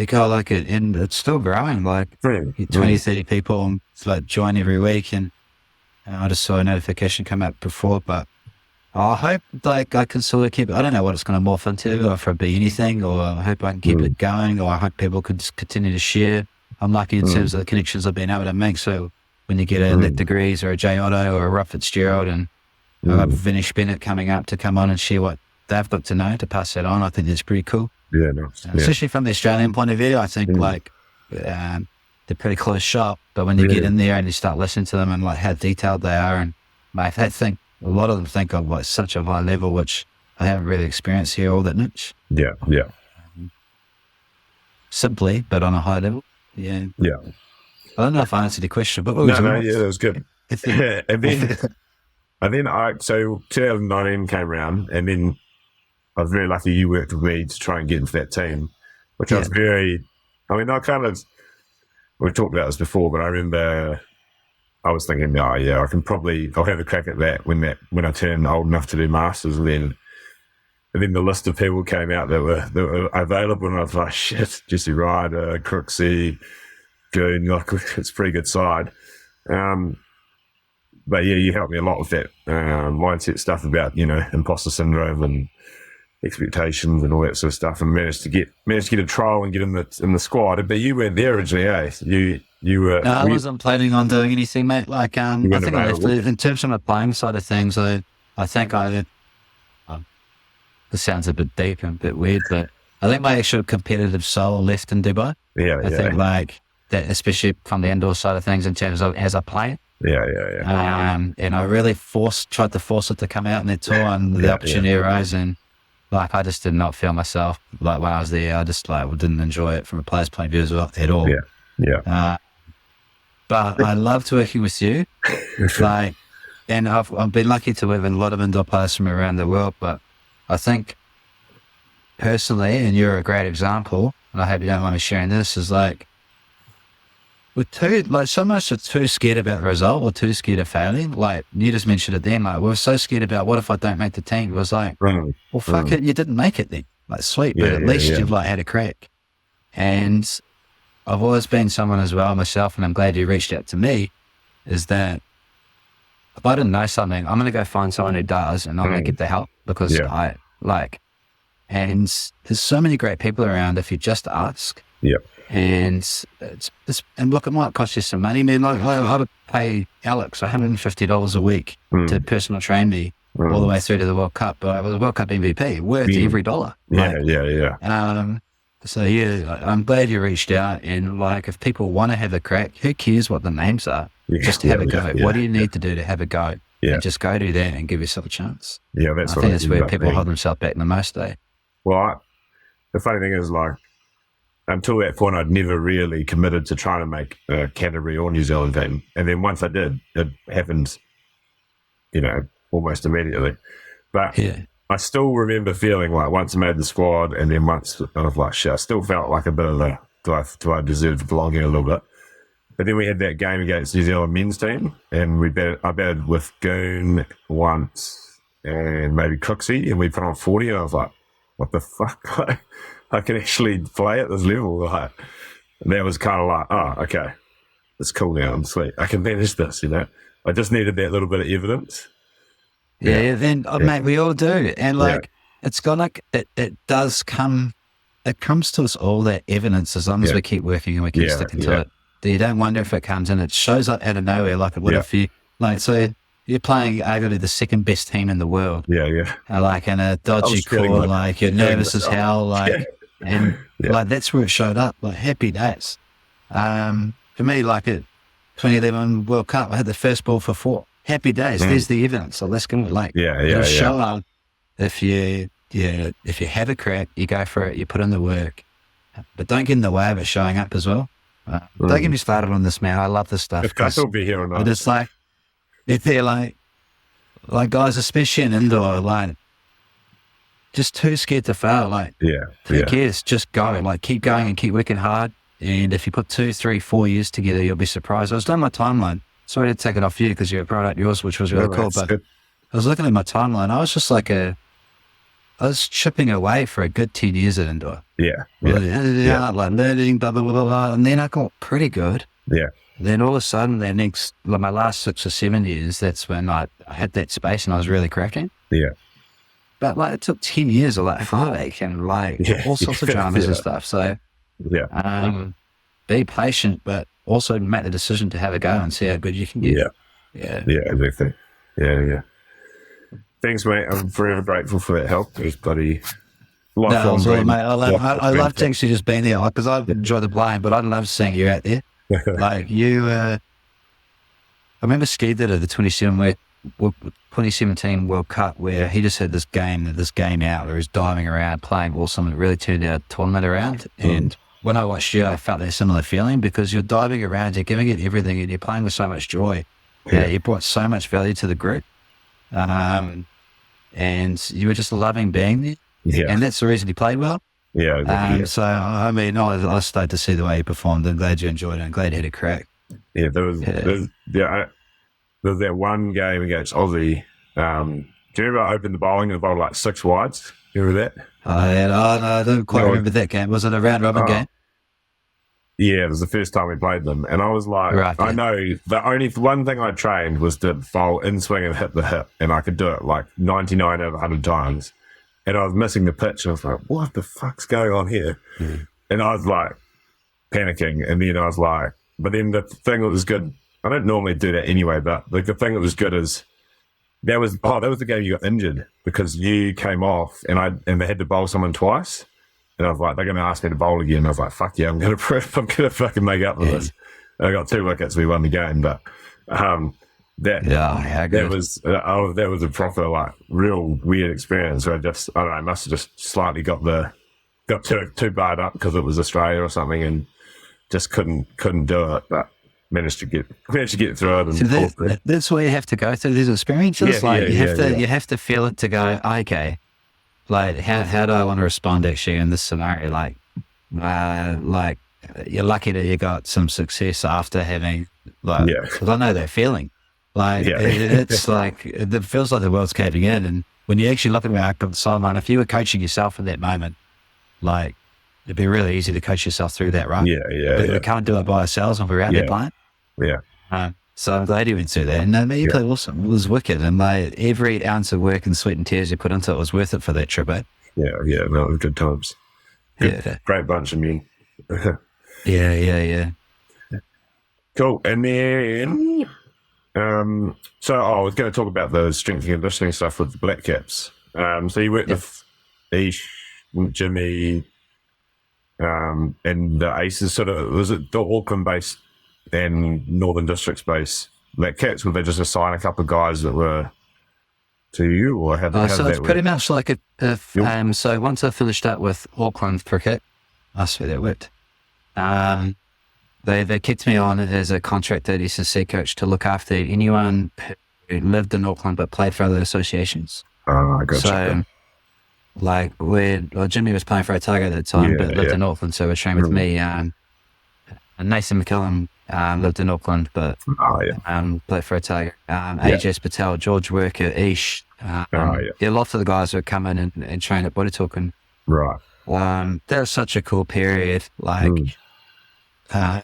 go like it, and it's still growing. Like 20, 30 people join every week, and I just saw a notification come up before. But I hope I can sort of keep it. I don't know what it's going to morph into, or if it'll be anything, or I hope I can keep it going, or I hope people could just continue to share. I'm lucky in terms of the connections I've been able to make. So when you get a Nick Degrees or a Jay Otto or a Rob Fitzgerald and Vinnish Bennett coming up to come on and share what they've got to know to pass that on, I think that's pretty cool. Especially from the Australian point of view, I think they're pretty close shop. But when you get in there and you start listening to them and how detailed they are, and I think a lot of them think of such a high level, which I haven't really experienced here all that much. Simply, but on a high level. I don't know if I answered the question, but that was good. and then so 2019 came around, and then I was very lucky you worked with me to try and get into that team, which I was we've talked about this before, but I remember I was thinking, I'll have a crack at that when I turn old enough to do masters, and then the list of people came out that were available, and I was like, shit, Jesse Ryder, Crooksy, Goon, it's a pretty good side. But you helped me a lot with that mindset stuff about imposter syndrome and expectations and all that sort of stuff, and managed to get a trial and get in the squad. But you weren't there originally, eh? You were. No, I wasn't planning on doing anything, mate. I think I left it in terms of the playing side of things. I think this sounds a bit deep and a bit weird, but I think my actual competitive soul left in Dubai. I think that, especially from the indoor side of things, in terms of as a player. And I really tried to force it to come out in that tour, and the opportunity arose, and I just did not feel myself when I was there. I just didn't enjoy it from a player's point of view as well at all. But I loved working with you, and I've been lucky to work with a lot of indoor players from around the world. But I think personally, and you're a great example, and I hope you don't mind me sharing this, is we're so much too scared about the result or too scared of failing. You just mentioned it then, we're so scared about what if I don't make the team. It was well, fuck it, you didn't make it then. Sweet, but at least you've had a crack. And I've always been someone as well myself, and I'm glad you reached out to me, is that if I didn't know something, I'm going to go find someone who does, and I'm going to get the help because I like. And there's so many great people around if you just ask. Yeah. And and look, it might cost you some money. I mean, like I would pay Alex $150 a week to personal train me all the way through to the World Cup. But I was a World Cup MVP, worth every dollar. Yeah. So yeah, I'm glad you reached out. And like, if people want to have a crack, who cares what the names are? Just have a go. What do you need to do to have a go? And just go do that and give yourself a chance. Yeah, I think that's where people hold themselves back the most. Well, the funny thing is, like, until that point, I'd never really committed to trying to make a Canterbury or New Zealand team. And then once I did, it happened, almost immediately. But I still remember feeling like once I made the squad, and then once I was like, shit, I still felt like a bit of do I deserve to belong here a little bit? But then we had that game against New Zealand men's team, and I batted with Goon once and maybe Cooksey, and we put on 40, and I was like, what the fuck? Like, I can actually play at this level. Like, and that was kind of like, oh, okay, it's cool now. I'm sweet. I can manage this, I just needed that little bit of evidence. Mate, we all do. And like, it's got like, it does come, it comes to us all, that evidence, as long as we keep working and we keep sticking to it. You don't wonder if it comes and it shows up out of nowhere. Like, what if you, like, so you're playing arguably the second best team in the world. Like in a dodgy core, like you're nervous as hell, like, and like that's where it showed up. Like, happy days. For me, like at 2011 World Cup, I had the first ball for 4. Happy days. There's the evidence. So let's go. Like, it'll show up if you have a crack, you go for it, you put in the work, but don't get in the way of it showing up as well. Don't get me started on this, man. I love this stuff. If guys will be here or not. But it's like, if they're like guys, especially in indoor, like, just too scared to fail. Like, who cares? Just go. Like, keep going and keep working hard. And if you put 2, 3, 4 years together, you'll be surprised. I was doing my timeline. Sorry to take it off you because you brought out yours, which was really cool. But good. I was looking at my timeline. I was just like I was chipping away for a good 10 years at indoor. Like learning, blah, blah, blah, blah. And then I got pretty good. Then all of a sudden, my last 6 or 7 years, that's when I had that space and I was really cracking. But like, it took 10 years of like heartache and like all sorts of dramas and stuff. So be patient, but also make the decision to have a go and see how good you can get. Exactly. Thanks, mate. I'm forever grateful for that help. It was bloody lifelong dream. Mate. I loved actually just being there because I enjoy the playing, but I'd love seeing you out there. Like you, I remember Ski did it, the 2017 World Cup, where he just had this game out where he's diving around, playing awesome, and it really turned our tournament around. And when I watched you, I felt that similar feeling because you're diving around, you're giving it everything, and you're playing with so much joy. You brought so much value to the group. And you were just loving being there. And that's the reason he played well. So, I mean, I was stoked to see the way he performed. I'm glad you enjoyed it. I'm glad you had a crack. There was that one game against Aussie. Do you remember I opened the bowling and bowled like 6 wides? You remember that? I don't quite remember that game. Was it a round robin game? Yeah, it was the first time we played them. And I was like, I know the only one thing I trained was to bowl in swing and hit the hip. And I could do it like 99 out of 100 times. And I was missing the pitch. And I was like, what the fuck's going on here? And I was like panicking. And then I was like, but then the thing that was good, I don't normally do that anyway, but like the thing that was good is that was the game you got injured because you came off and they had to bowl someone twice. And I was like, they're going to ask me to bowl again. And I was like, fuck yeah, I'm going to fucking make up for this. And I got 2 wickets. We won the game. But that was a proper, like, real weird experience where I don't know, I must have just slightly got too barred up because it was Australia or something and just couldn't do it. But managed to get through it. And that's where you have to go through these experiences. You have to feel it to go, okay. Like, how do I want to respond actually in this scenario? Like you're lucky that you got some success after having, like, because I know that feeling. Like, it's like, it feels like the world's caving in. And when you actually look at the sideline, if you were coaching yourself in that moment, like, it'd be really easy to coach yourself through that, right? But we can't do it by ourselves when we're out there playing. So I'm glad he went through that. And no, man, he played awesome. It was wicked. And like every ounce of work and sweat and tears you put into it was worth it for that trip, eh? Yeah, no, it was good times. Good, great bunch of men. Yeah. Cool. And then, so I was going to talk about the strength and conditioning stuff with the Black Caps. So you worked with Ish, Jimmy, and the Aces. Sort of, was it the Auckland-based and Northern Districts-based Black Caps? Would they just assign a couple of guys that were to you, or how did so that it's work? pretty much like so once I finished up with Auckland cricket, that's where that worked. They kept me on as a contracted S&C coach to look after anyone who lived in Auckland but played for other associations. I got So, like, Jimmy was playing for Otago at the time, but lived in Auckland, so was trained with me. And Nathan McKillum lived in Auckland, but played for Otago. AJ Patel, George Worker, Ish. Lots of the guys who would come in and train at Bodytalk. Right. That was such a cool period. Like, I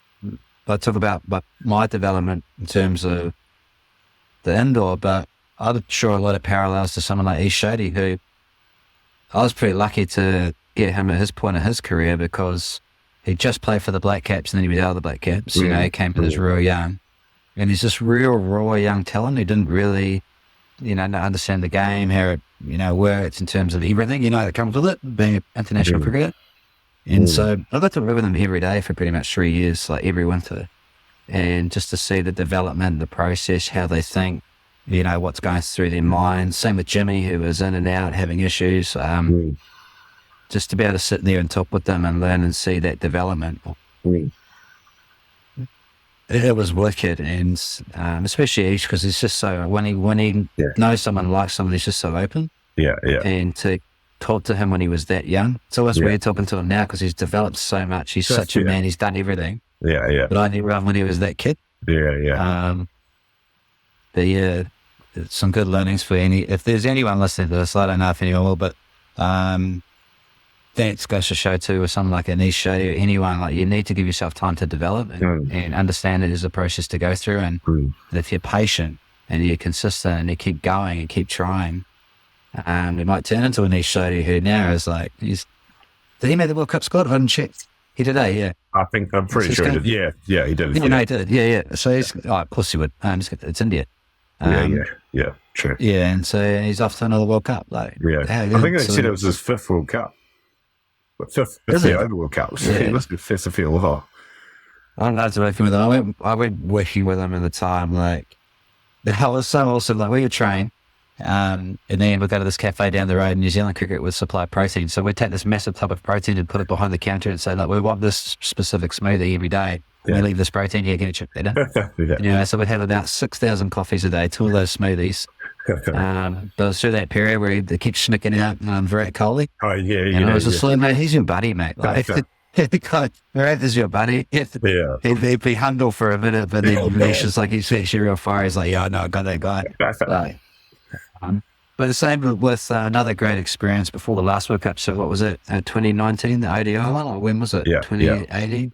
talk about my development in terms of the indoor, but I'm sure a lot of parallels to someone like Ish Shady, who I was pretty lucky to get him at his point of his career because he just played for the Black Caps and then he was out of the Black Caps. You know, he came to this real young. And he's this real raw young talent who didn't really, understand the game, how it, works in terms of everything, that comes with it, being an international cricketer. And so I got to live with him every day for pretty much 3 years, like every winter. And just to see the development, the process, how they think, what's going through their minds. Same with Jimmy, who was in and out, having issues. Just to be able to sit there and talk with them and learn and see that development. It was wicked, and especially Ish, because he's just so, when he knows someone, likes someone, he's just so open. And to talk to him when he was that young, it's always weird talking to him now because he's developed so much. He's such a man, he's done everything. But I knew him when he was that kid. But some good learnings for if there's anyone listening to this, I don't know if anyone will, but that goes to show too with something like an Ish Shady or anyone, like you need to give yourself time to develop and understand it is a process to go through. And if you're patient and you're consistent and you keep going and keep trying, it might turn into an Ish Shady who now is like, did he make the World Cup squad? I haven't checked. He did, I'm pretty sure he did. Yeah, he did. He did. Yeah. So he's, of course he would. It's India. True. Yeah, and so he's off to another World Cup. Like, I think they said it was his fifth World Cup. Fifth over World Cup. So he must be fifth to feel well. I'm glad to working with him. I went working with him at the time. Like, I was so awesome. Like, we would train, and then we'd go to this cafe down the road. And New Zealand Cricket would supply protein, so we'd take this massive tub of protein and put it behind the counter and say, like, we want this specific smoothie every day. We leave this protein here, get a chip better. So we'd have about 6,000 coffees a day, 2 of those smoothies. But it was through that period where they kept snicking out Virat Kohli. And I was just like, mate, he's your buddy, mate. Like, Virat is your buddy. He'd be humble for a minute, but then he's just like, he's actually real fire. He's like, I know, I got that guy. But the same with another great experience before the last World Cup. So what was it, 2019, the ODI one? Or when was it, 2018?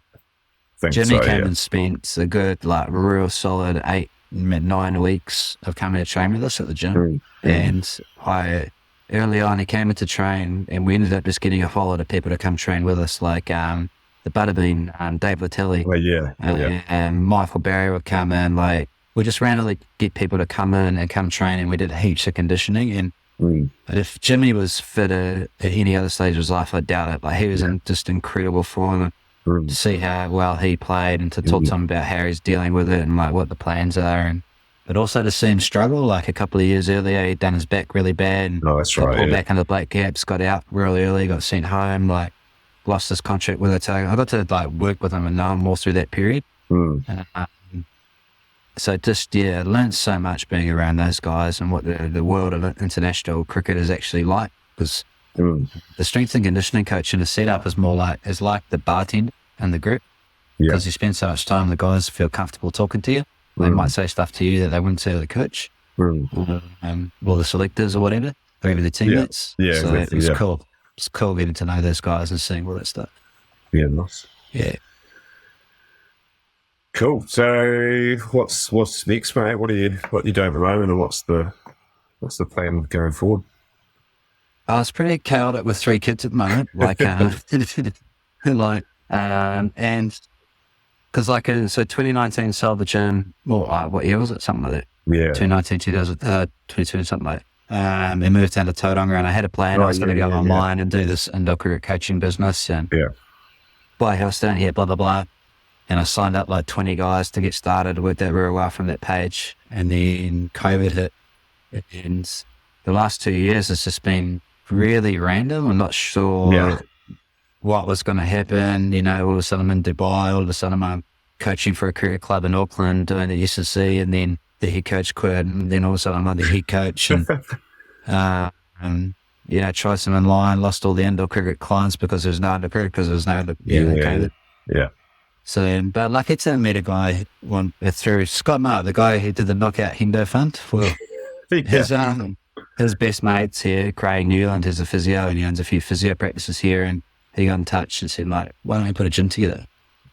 Jimmy came and spent a good, like, real solid 9 weeks of coming to train with us at the gym. And early on, he came in to train, and we ended up just getting a whole lot of people to come train with us, like the Butterbean, Dave Latelli, and Michael Barry would come in. Like, we just randomly get people to come in and come train, and we did heaps of conditioning. And if Jimmy was fitter at any other stage of his life, I doubt it. Like, he was in just incredible form. To see how well he played and to talk to him about how he's dealing with it and like what the plans are, but also to see him struggle. Like a couple of years earlier, he'd done his back really bad and got pulled back under the Black Caps, got out real early, got sent home, like lost his contract with Otago. I got to like work with him and know him more through that period. So just learned so much being around those guys and what the world of international cricket is actually like, because the strength and conditioning coach in the setup is more like the bartender in the group, because you spend so much time, the guys feel comfortable talking to you. They might say stuff to you that they wouldn't say to the coach or the selectors or whatever, or even the teammates. So exactly, it was cool. It's cool getting to know those guys and seeing all that stuff. Nice. Cool. So what's next, mate? What are you doing at the moment, and what's the plan going forward? I was pretty chaotic with 3 kids at the moment, and because so 2019 sold the gym. Well, what year was it? Something like that. Yeah. 2019, 2022, something like that. And moved down to Tauranga, and I had a plan. I was going to go online and do this indoor cricket coaching business and buy a house down here, blah, blah, blah. And I signed up like 20 guys to get started. Worked out very well from that page. And then COVID hit. And the last 2 years has just been really random. I'm not sure what was going to happen. You know, all of a sudden I'm in Dubai. All of a sudden I'm coaching for a cricket club in Auckland doing the SSC, and then the head coach quit, and then all of a sudden I'm not the head coach. And you know, tried some online, lost all the indoor cricket clients because there was no indoor cricket, because there was no COVID. Yeah. So, but like it's met a guy through Scott Mark, the guy who did the Knockout Hendo Fund. Well, his best mates here, Craig Newland, is a physio, and he owns a few physio practices here, and he got in touch and said, like, why don't we put a gym together?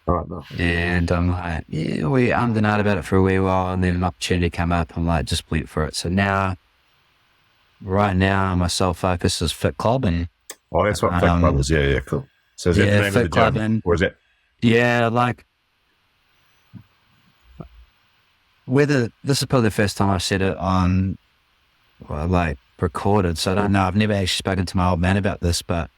All right, no. And I'm like, yeah, we ummed and ahed about it for a wee while, and then an opportunity came up. I'm like, just went for it. So right now, my sole focus is Fit Club. And that's what Fit Club is. Yeah, cool. So is that the name Fit of the Club, gym, or is it? Yeah, like, whether this is probably the first time I've said it on, recorded, so I don't know. I've never actually spoken to my old man about this, but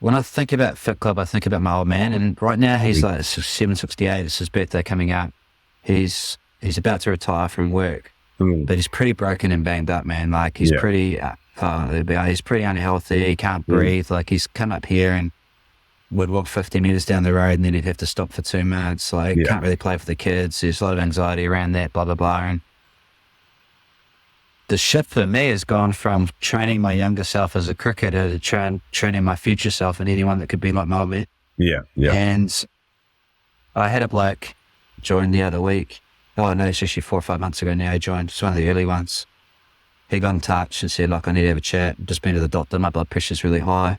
when I think about Fit Club, I think about my old man, and right now he's like 768. It's his birthday coming up. He's about to retire from work, but he's pretty broken and banged up, man. Like he's pretty unhealthy. He can't breathe. Like he's come up here and would walk 50 meters down the road, and then he'd have to stop for 2 minutes. Like can't really play for the kids. There's a lot of anxiety around that, blah, blah, blah. And the shift for me has gone from training my younger self as a cricketer to training my future self and anyone that could be like my old man. Yeah. And I had a bloke join the other week. Oh no, it's actually 4 or 5 months ago now. He joined. It's one of the early ones. He got in touch and said, like, I need to have a chat. Just been to the doctor. My blood pressure's really high.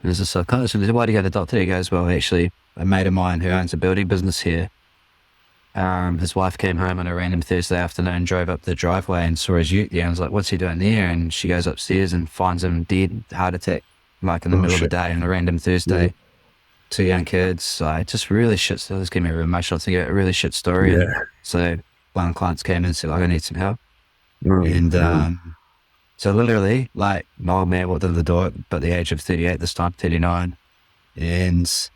And as a psychologist, I said, why do you go to the doctor? He goes, well, actually, a mate of mine who owns a building business here, his wife came home on a random Thursday afternoon, drove up the driveway and saw his ute there. And was like, what's he doing there? And she goes upstairs and finds him dead, heart attack, like in the middle of the day on a random Thursday. Yeah. 2 young kids. So just really shit. So this gave me a real emotional thing, a really shit story. Yeah. And so one of the clients came in and said, like, I need some help. And so literally, like, my old man walked in the door at the age of 38 this time, 39. And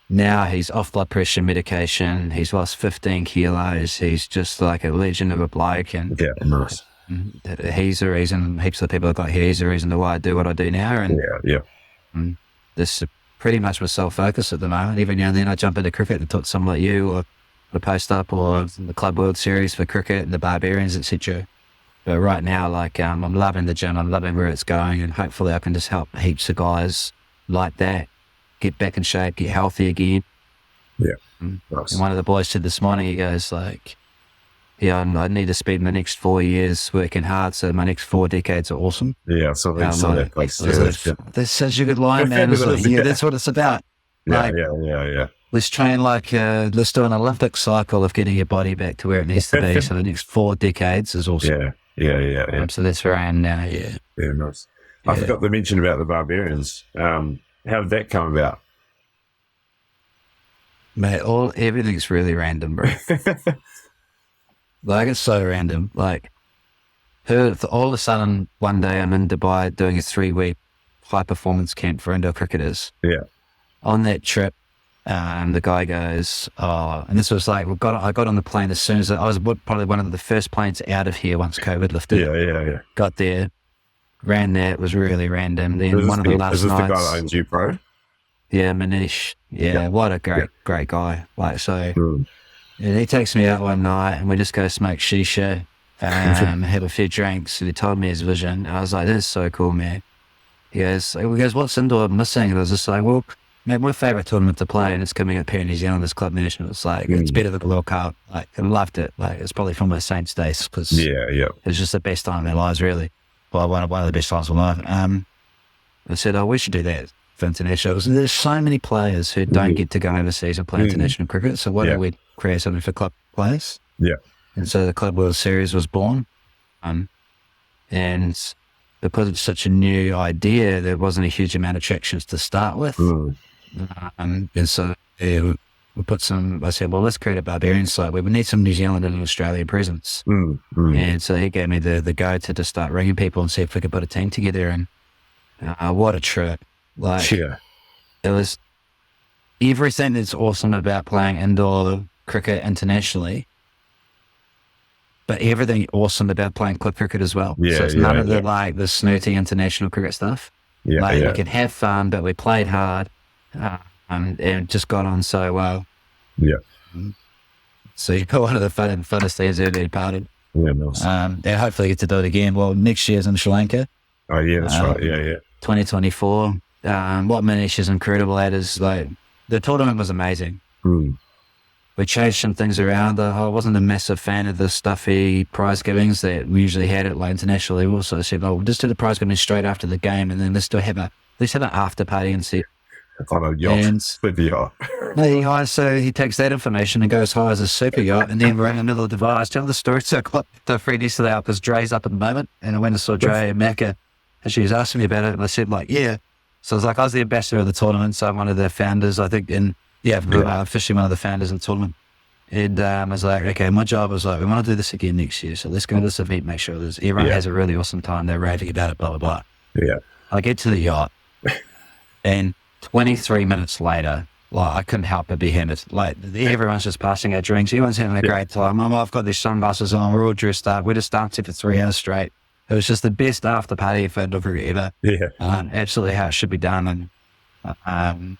now he's off blood pressure medication. He's lost 15 kilos. He's just like a legend of a bloke. And nice. He's the reason, heaps of people have got here. He's the reason why I do what I do now. And this is pretty much my sole focus at the moment. Every now and then I jump into cricket and talk to someone like you, or the Post Up, or the Club World Series for cricket and the Barbarians, etc. But right now, like, I'm loving the gym. I'm loving where it's going, and hopefully I can just help heaps of guys like that get back in shape, get healthy again. Yeah. Nice. And one of the boys said this morning, he goes like, I need to spend the next 4 years working hard, so my next 4 decades are awesome. Yeah, something like that. That's such a good line, man. That's what it's about. Yeah. Let's train let's do an Olympic cycle of getting your body back to where it needs to be. So the next 4 decades is awesome. Yeah. So that's where I am now. Yeah. Yeah, nice. I forgot to mention about the Barbarians. How did that come about? Mate, everything's really random, bro. Like, it's so random. Like, all of a sudden, one day I'm in Dubai doing a 3-week high-performance camp for indoor cricketers. Yeah. On that trip, the guy goes, and this was like, I got on the plane as soon as I was probably one of the first planes out of here once COVID lifted. Yeah. Got there, ran there. It was really random. Then one of the last nights. Is this the guy that owns you, Pro? Yeah, Manish. Yeah, what a great guy. Like, so, and he takes me out one night and we just go smoke shisha, have a few drinks. And he told me his vision. I was like, this is so cool, man. He goes, what's indoor missing? And I was just like, well, mate, my favourite tournament to play, and it's coming up here in New Zealand, this Club National. It's like, it's better than the World Cup. Like, I loved it. Like, it's probably from my Saints days, because it's just the best time in their lives, really. Well, one of the best times of life. I said, we should do that for internationals. And there's so many players who don't get to go overseas and play international cricket. So why don't we create something for club players. Yeah. And so the Club World Series was born. And because it's such a new idea, there wasn't a huge amount of attractions to start with. And so we put I said, well, let's create a Barbarian site where we need some New Zealand and Australian presence. And so he gave me the go to just start ringing people and see if we could put a team together. And what a trip. It was everything that's awesome about playing indoor cricket internationally, but everything awesome about playing club cricket as well. So it's none of the snooty international cricket stuff. You can have fun, but we played hard. And it just got on so well. Yeah. So you're one of the funnest things I've ever parted. Yeah, nice. And hopefully get to do it again. Well, next year's in Sri Lanka. Oh, yeah, that's right. Yeah. 2024. What Manish is incredible at is the tournament was amazing. We changed some things around. I wasn't a massive fan of the stuffy prize givings that we usually had at international level. So I said, we'll just do the prize giving straight after the game, and then let's have an after party and see. On a yacht, with the yacht. So he takes that information and goes hires a super yacht, and then we're in the middle of the Dubai. Tell the story. So I got the 3D today because Dre's up at the moment, and I went and saw Dre and Macca, and she was asking me about it, and I said, yeah. So I was the ambassador of the tournament, so I'm one of the founders, I think, officially one of the founders of the tournament. And I was like, okay, my job was we want to do this again next year, so let's go to this event, make sure everyone has a really awesome time, they're raving about it, blah, blah, blah. Yeah. I get to the yacht, and 23 minutes later, I couldn't help but be hammered. Everyone's just passing our drinks. Everyone's having a great time. I've got these sunglasses on. We're all dressed up. We're just dancing for 3 hours straight. It was just the best after party for ever. Yeah. Absolutely how it should be done. And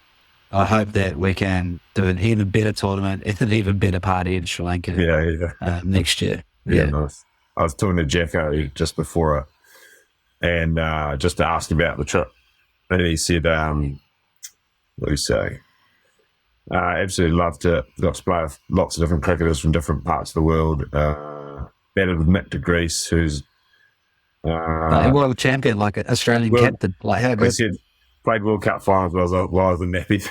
I hope that we can do an even better tournament, an even better party in Sri Lanka next year. Yeah, nice. I was talking to Jacko just before and just asked about the trip. And he said, what do you say? Absolutely loved it. Got to play with lots of different cricketers from different parts of the world. Batted with Mick de Greece, who's world champion, an Australian captain. How good? He said played World Cup finals while I was in nappies.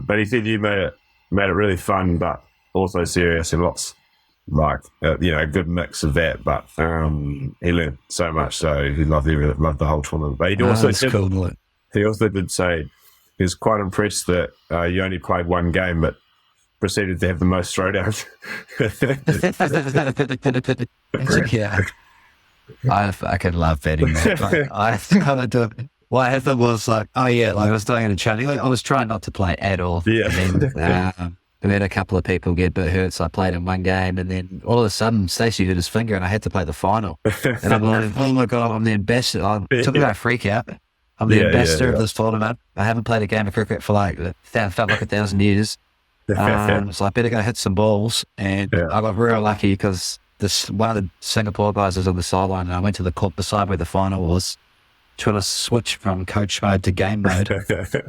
But he said you made it really fun, but also serious and lots a good mix of that. But he learned so much, so he loved the whole tournament. But he also did say he was quite impressed that you only played one game, but proceeded to have the most throwdowns. I fucking love betting that. I think I do it. What happened was I was doing it in Chile. I was trying not to play at all. Yeah. And then we had a couple of people get a bit hurt, so I played in one game, and then all of a sudden Stacey hurt his finger and I had to play the final. And I'm like, oh my God, I'm the ambassador. I took about a freak out. I'm the ambassador of this tournament. I haven't played a game of cricket for felt like 1,000 years. So I better go hit some balls. And I got real lucky because one of the Singapore guys was on the sideline, and I went to the court beside where the final was, trying to switch from coach mode to game mode.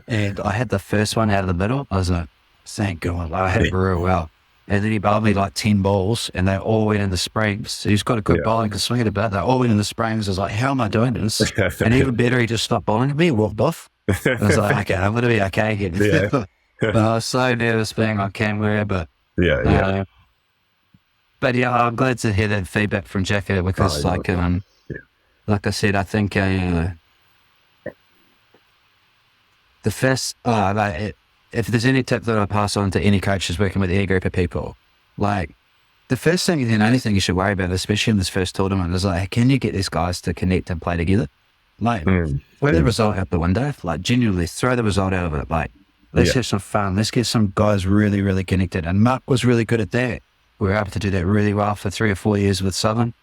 And I had the first one out of the middle. I was like, thank God, I had it real well. And then he bowled me 10 balls, and they all went in the springs. So he's got a good bowling, can swing it about. They all went in the springs. I was like, how am I doing this? And even better, he just stopped bowling at me and walked off. I was like, okay, I'm going to be okay here. But I was so nervous being on camera, but I'm glad to hear that feedback from Jacko because, like I said, I think the first, if there's any tip that I pass on to any coaches working with any group of people, the first thing and only thing you should worry about, especially in this first tournament, is can you get these guys to connect and play together? Throw the result out the window. Genuinely throw the result out of it. Let's have some fun. Let's get some guys really, really connected. And Mark was really good at that. We were able to do that really well for 3 or 4 years with Southern.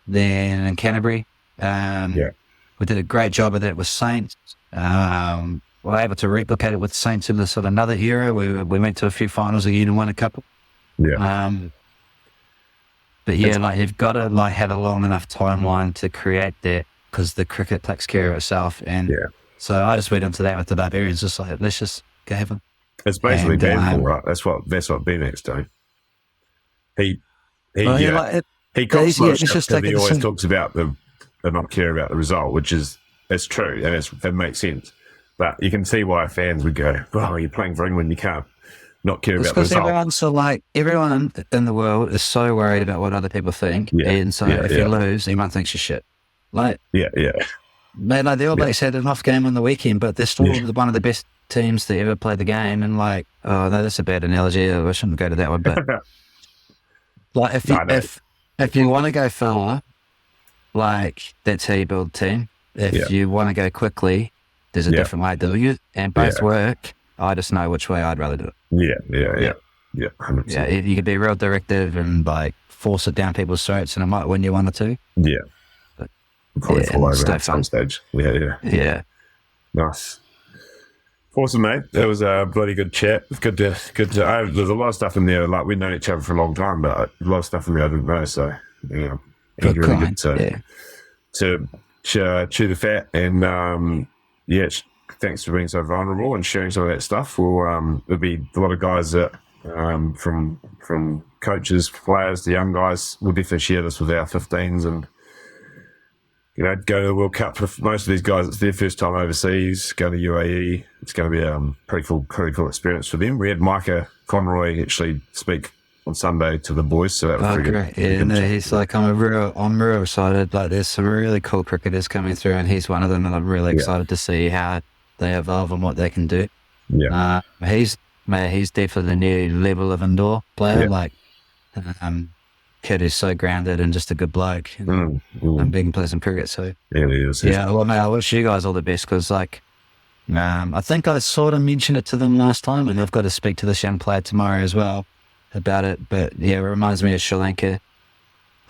Then in Canterbury, we did a great job of that with Saints. We were able to replicate it with Saints in this another era. We went to a few finals again and won a couple. But you've got to have a long enough timeline to create that because the cricket takes care of itself. And so I just went into that with the Barbarians, just let's just go have them. It's basically Banfield, right? That's what BMX doing. He always talks about the not care about the result, it's true and it makes sense. But you can see why fans would go, "Oh, you're playing for England, you can't not care It's about the because result." everyone in the world is so worried about what other people think, and so if you lose, everyone thinks you're shit. Like, Yeah. man, like the All Blacks had an off game on the weekend, but they're still one of the best teams to ever play the game. And like, oh no, that's a bad analogy. I shouldn't go to that one. But like, if you want to go far, like that's how you build a team. If you want to go quickly, there's a different way to do it, and both work. I just know which way I'd rather do it. Yeah, 100%. Yeah, you could be real directive and like force it down people's throats, and it might win you 1 or 2. Yeah. But, probably fall over at some fun. stage. Yeah. Nice. Awesome, mate. That was a bloody good chat. Good to. There's a lot of stuff in there. Like we've known each other for a long time, but a lot of stuff in there I didn't know. So it was really good to chew the fat. And thanks for being so vulnerable and sharing some of that stuff. There'll be a lot of guys that from coaches, players, to young guys. We'll definitely share this with our 15s and. Go to the World Cup. For most of these guys, it's their first time overseas, go to UAE. It's going to be a pretty cool experience for them. We had Micah Conroy actually speak on Sunday to the boys, so that was pretty great. good. Yeah, no, he's like, I'm real excited. Like, there's some really cool cricketers coming through, and he's one of them, and I'm really excited to see how they evolve and what they can do. Yeah, he's definitely the new level of indoor player. Yeah. Like, kid is so grounded and just a good bloke. And big and pleasant cricket. So yeah, he is. Yeah, well, mate, I wish you guys all the best because, like, I think I sort of mentioned it to them last time, and I've got to speak to this young player tomorrow as well about it. But yeah, it reminds me of Sri Lanka.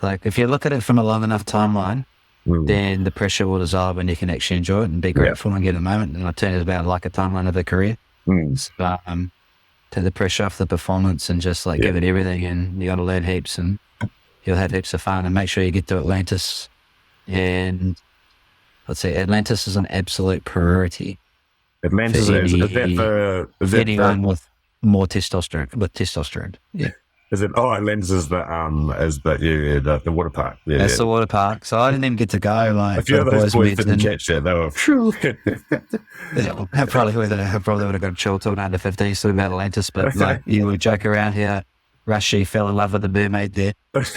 Like, if you look at it from a long enough timeline, then the pressure will dissolve and you can actually enjoy it and be grateful and get a moment. And I turn it about like a timeline of a career. So, take the pressure off the performance and just like give it everything, and you got to learn heaps and you'll have heaps of fun, and make sure you get to Atlantis. And let's see, Atlantis is an absolute priority. Atlantis is anyone with more testosterone. Yeah. Is it? Oh, Atlantis is the water park. Yeah, that's the water park. So I didn't even get to go. Like, a few of those boys didn't catch that. They were. I probably would have got a chill till under 15 still about Atlantis, but like you would joke around here. Rashi fell in love with the mermaid there. But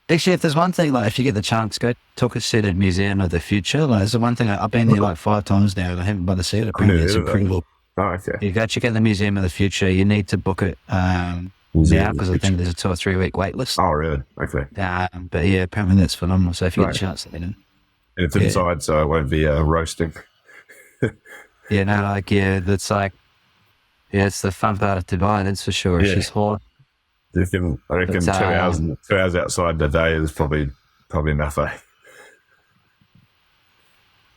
actually, if there's one thing, like if you get the chance, go talk at Student Museum of the Future. Like, it's the one thing I've been there like 5 times now, and I haven't bothered to see it. Apparently, it's incredible. Oh, okay. You go check out the Museum of the Future. You need to book it now because I think there's a 2 or 3 week wait list. Oh, really? Okay. But yeah, apparently that's phenomenal. So if you get a chance, let me know. And it's inside, so it won't be roasting. That's like. Yeah, it's the fun part of Dubai, that's for sure. Yeah. She's hot. I reckon 2 hours outside the day is probably enough, eh?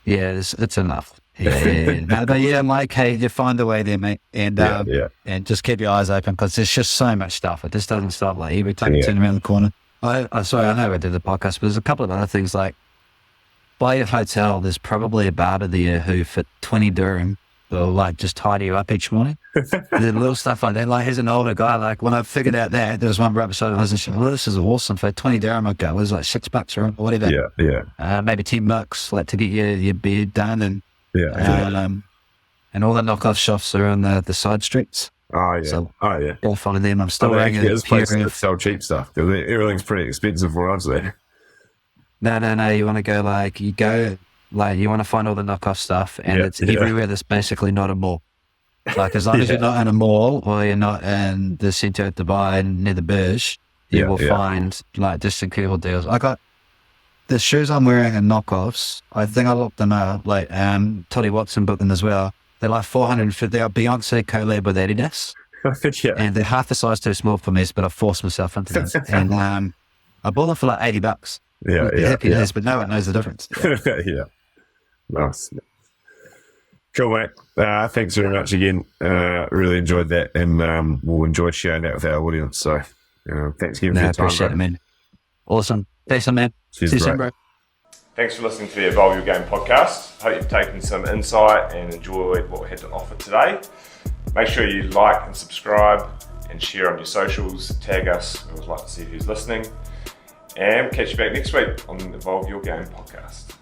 Yeah, it's enough. Yeah. But yeah, Mike, hey, you find a way there, mate. And and just keep your eyes open because there's just so much stuff. It just doesn't stop. Like every time you turn around the corner. I know I did the podcast, but there's a couple of other things like by your hotel, there's probably a barber there who for 20 dirham will like just tidy you up each morning. The little stuff like that. Like, he's an older guy. Like, when I figured out that, there was one rubber side, I was like, well, this is awesome. For 20 dirham, I'd go, it was like $6 or whatever. Maybe $10, like, to get your beard done. And and all the knockoff shops are on the side streets. So I'll follow them. I'm still wearing there's places that sell cheap stuff. Everything's pretty expensive where I'm there. No. You want to go, like, you want to find all the knockoff stuff, and it's everywhere that's basically not a mall. Like, as long as you're not in a mall or you're not in the centre of Dubai near the Burj, you will find like just incredible deals. I got the shoes I'm wearing are knockoffs. I think I looked them up. Like, Toddy Watson booked them as well. They're like 450. They're Beyonce collab with Adidas. And they're half the size too small for me, but I forced myself into them. And I bought them for like $80. Happy days, but no one knows the difference. Nice. Cool, mate. Thanks very much again. Really enjoyed that, and we'll enjoy sharing that with our audience. So, thanks again for your time. Appreciate it, man. Awesome. Thanks, man. See you soon, bro. Thanks for listening to the Evolve Your Game podcast. Hope you've taken some insight and enjoyed what we had to offer today. Make sure you like and subscribe and share on your socials. Tag us. We would like to see who's listening. And we'll catch you back next week on the Evolve Your Game podcast.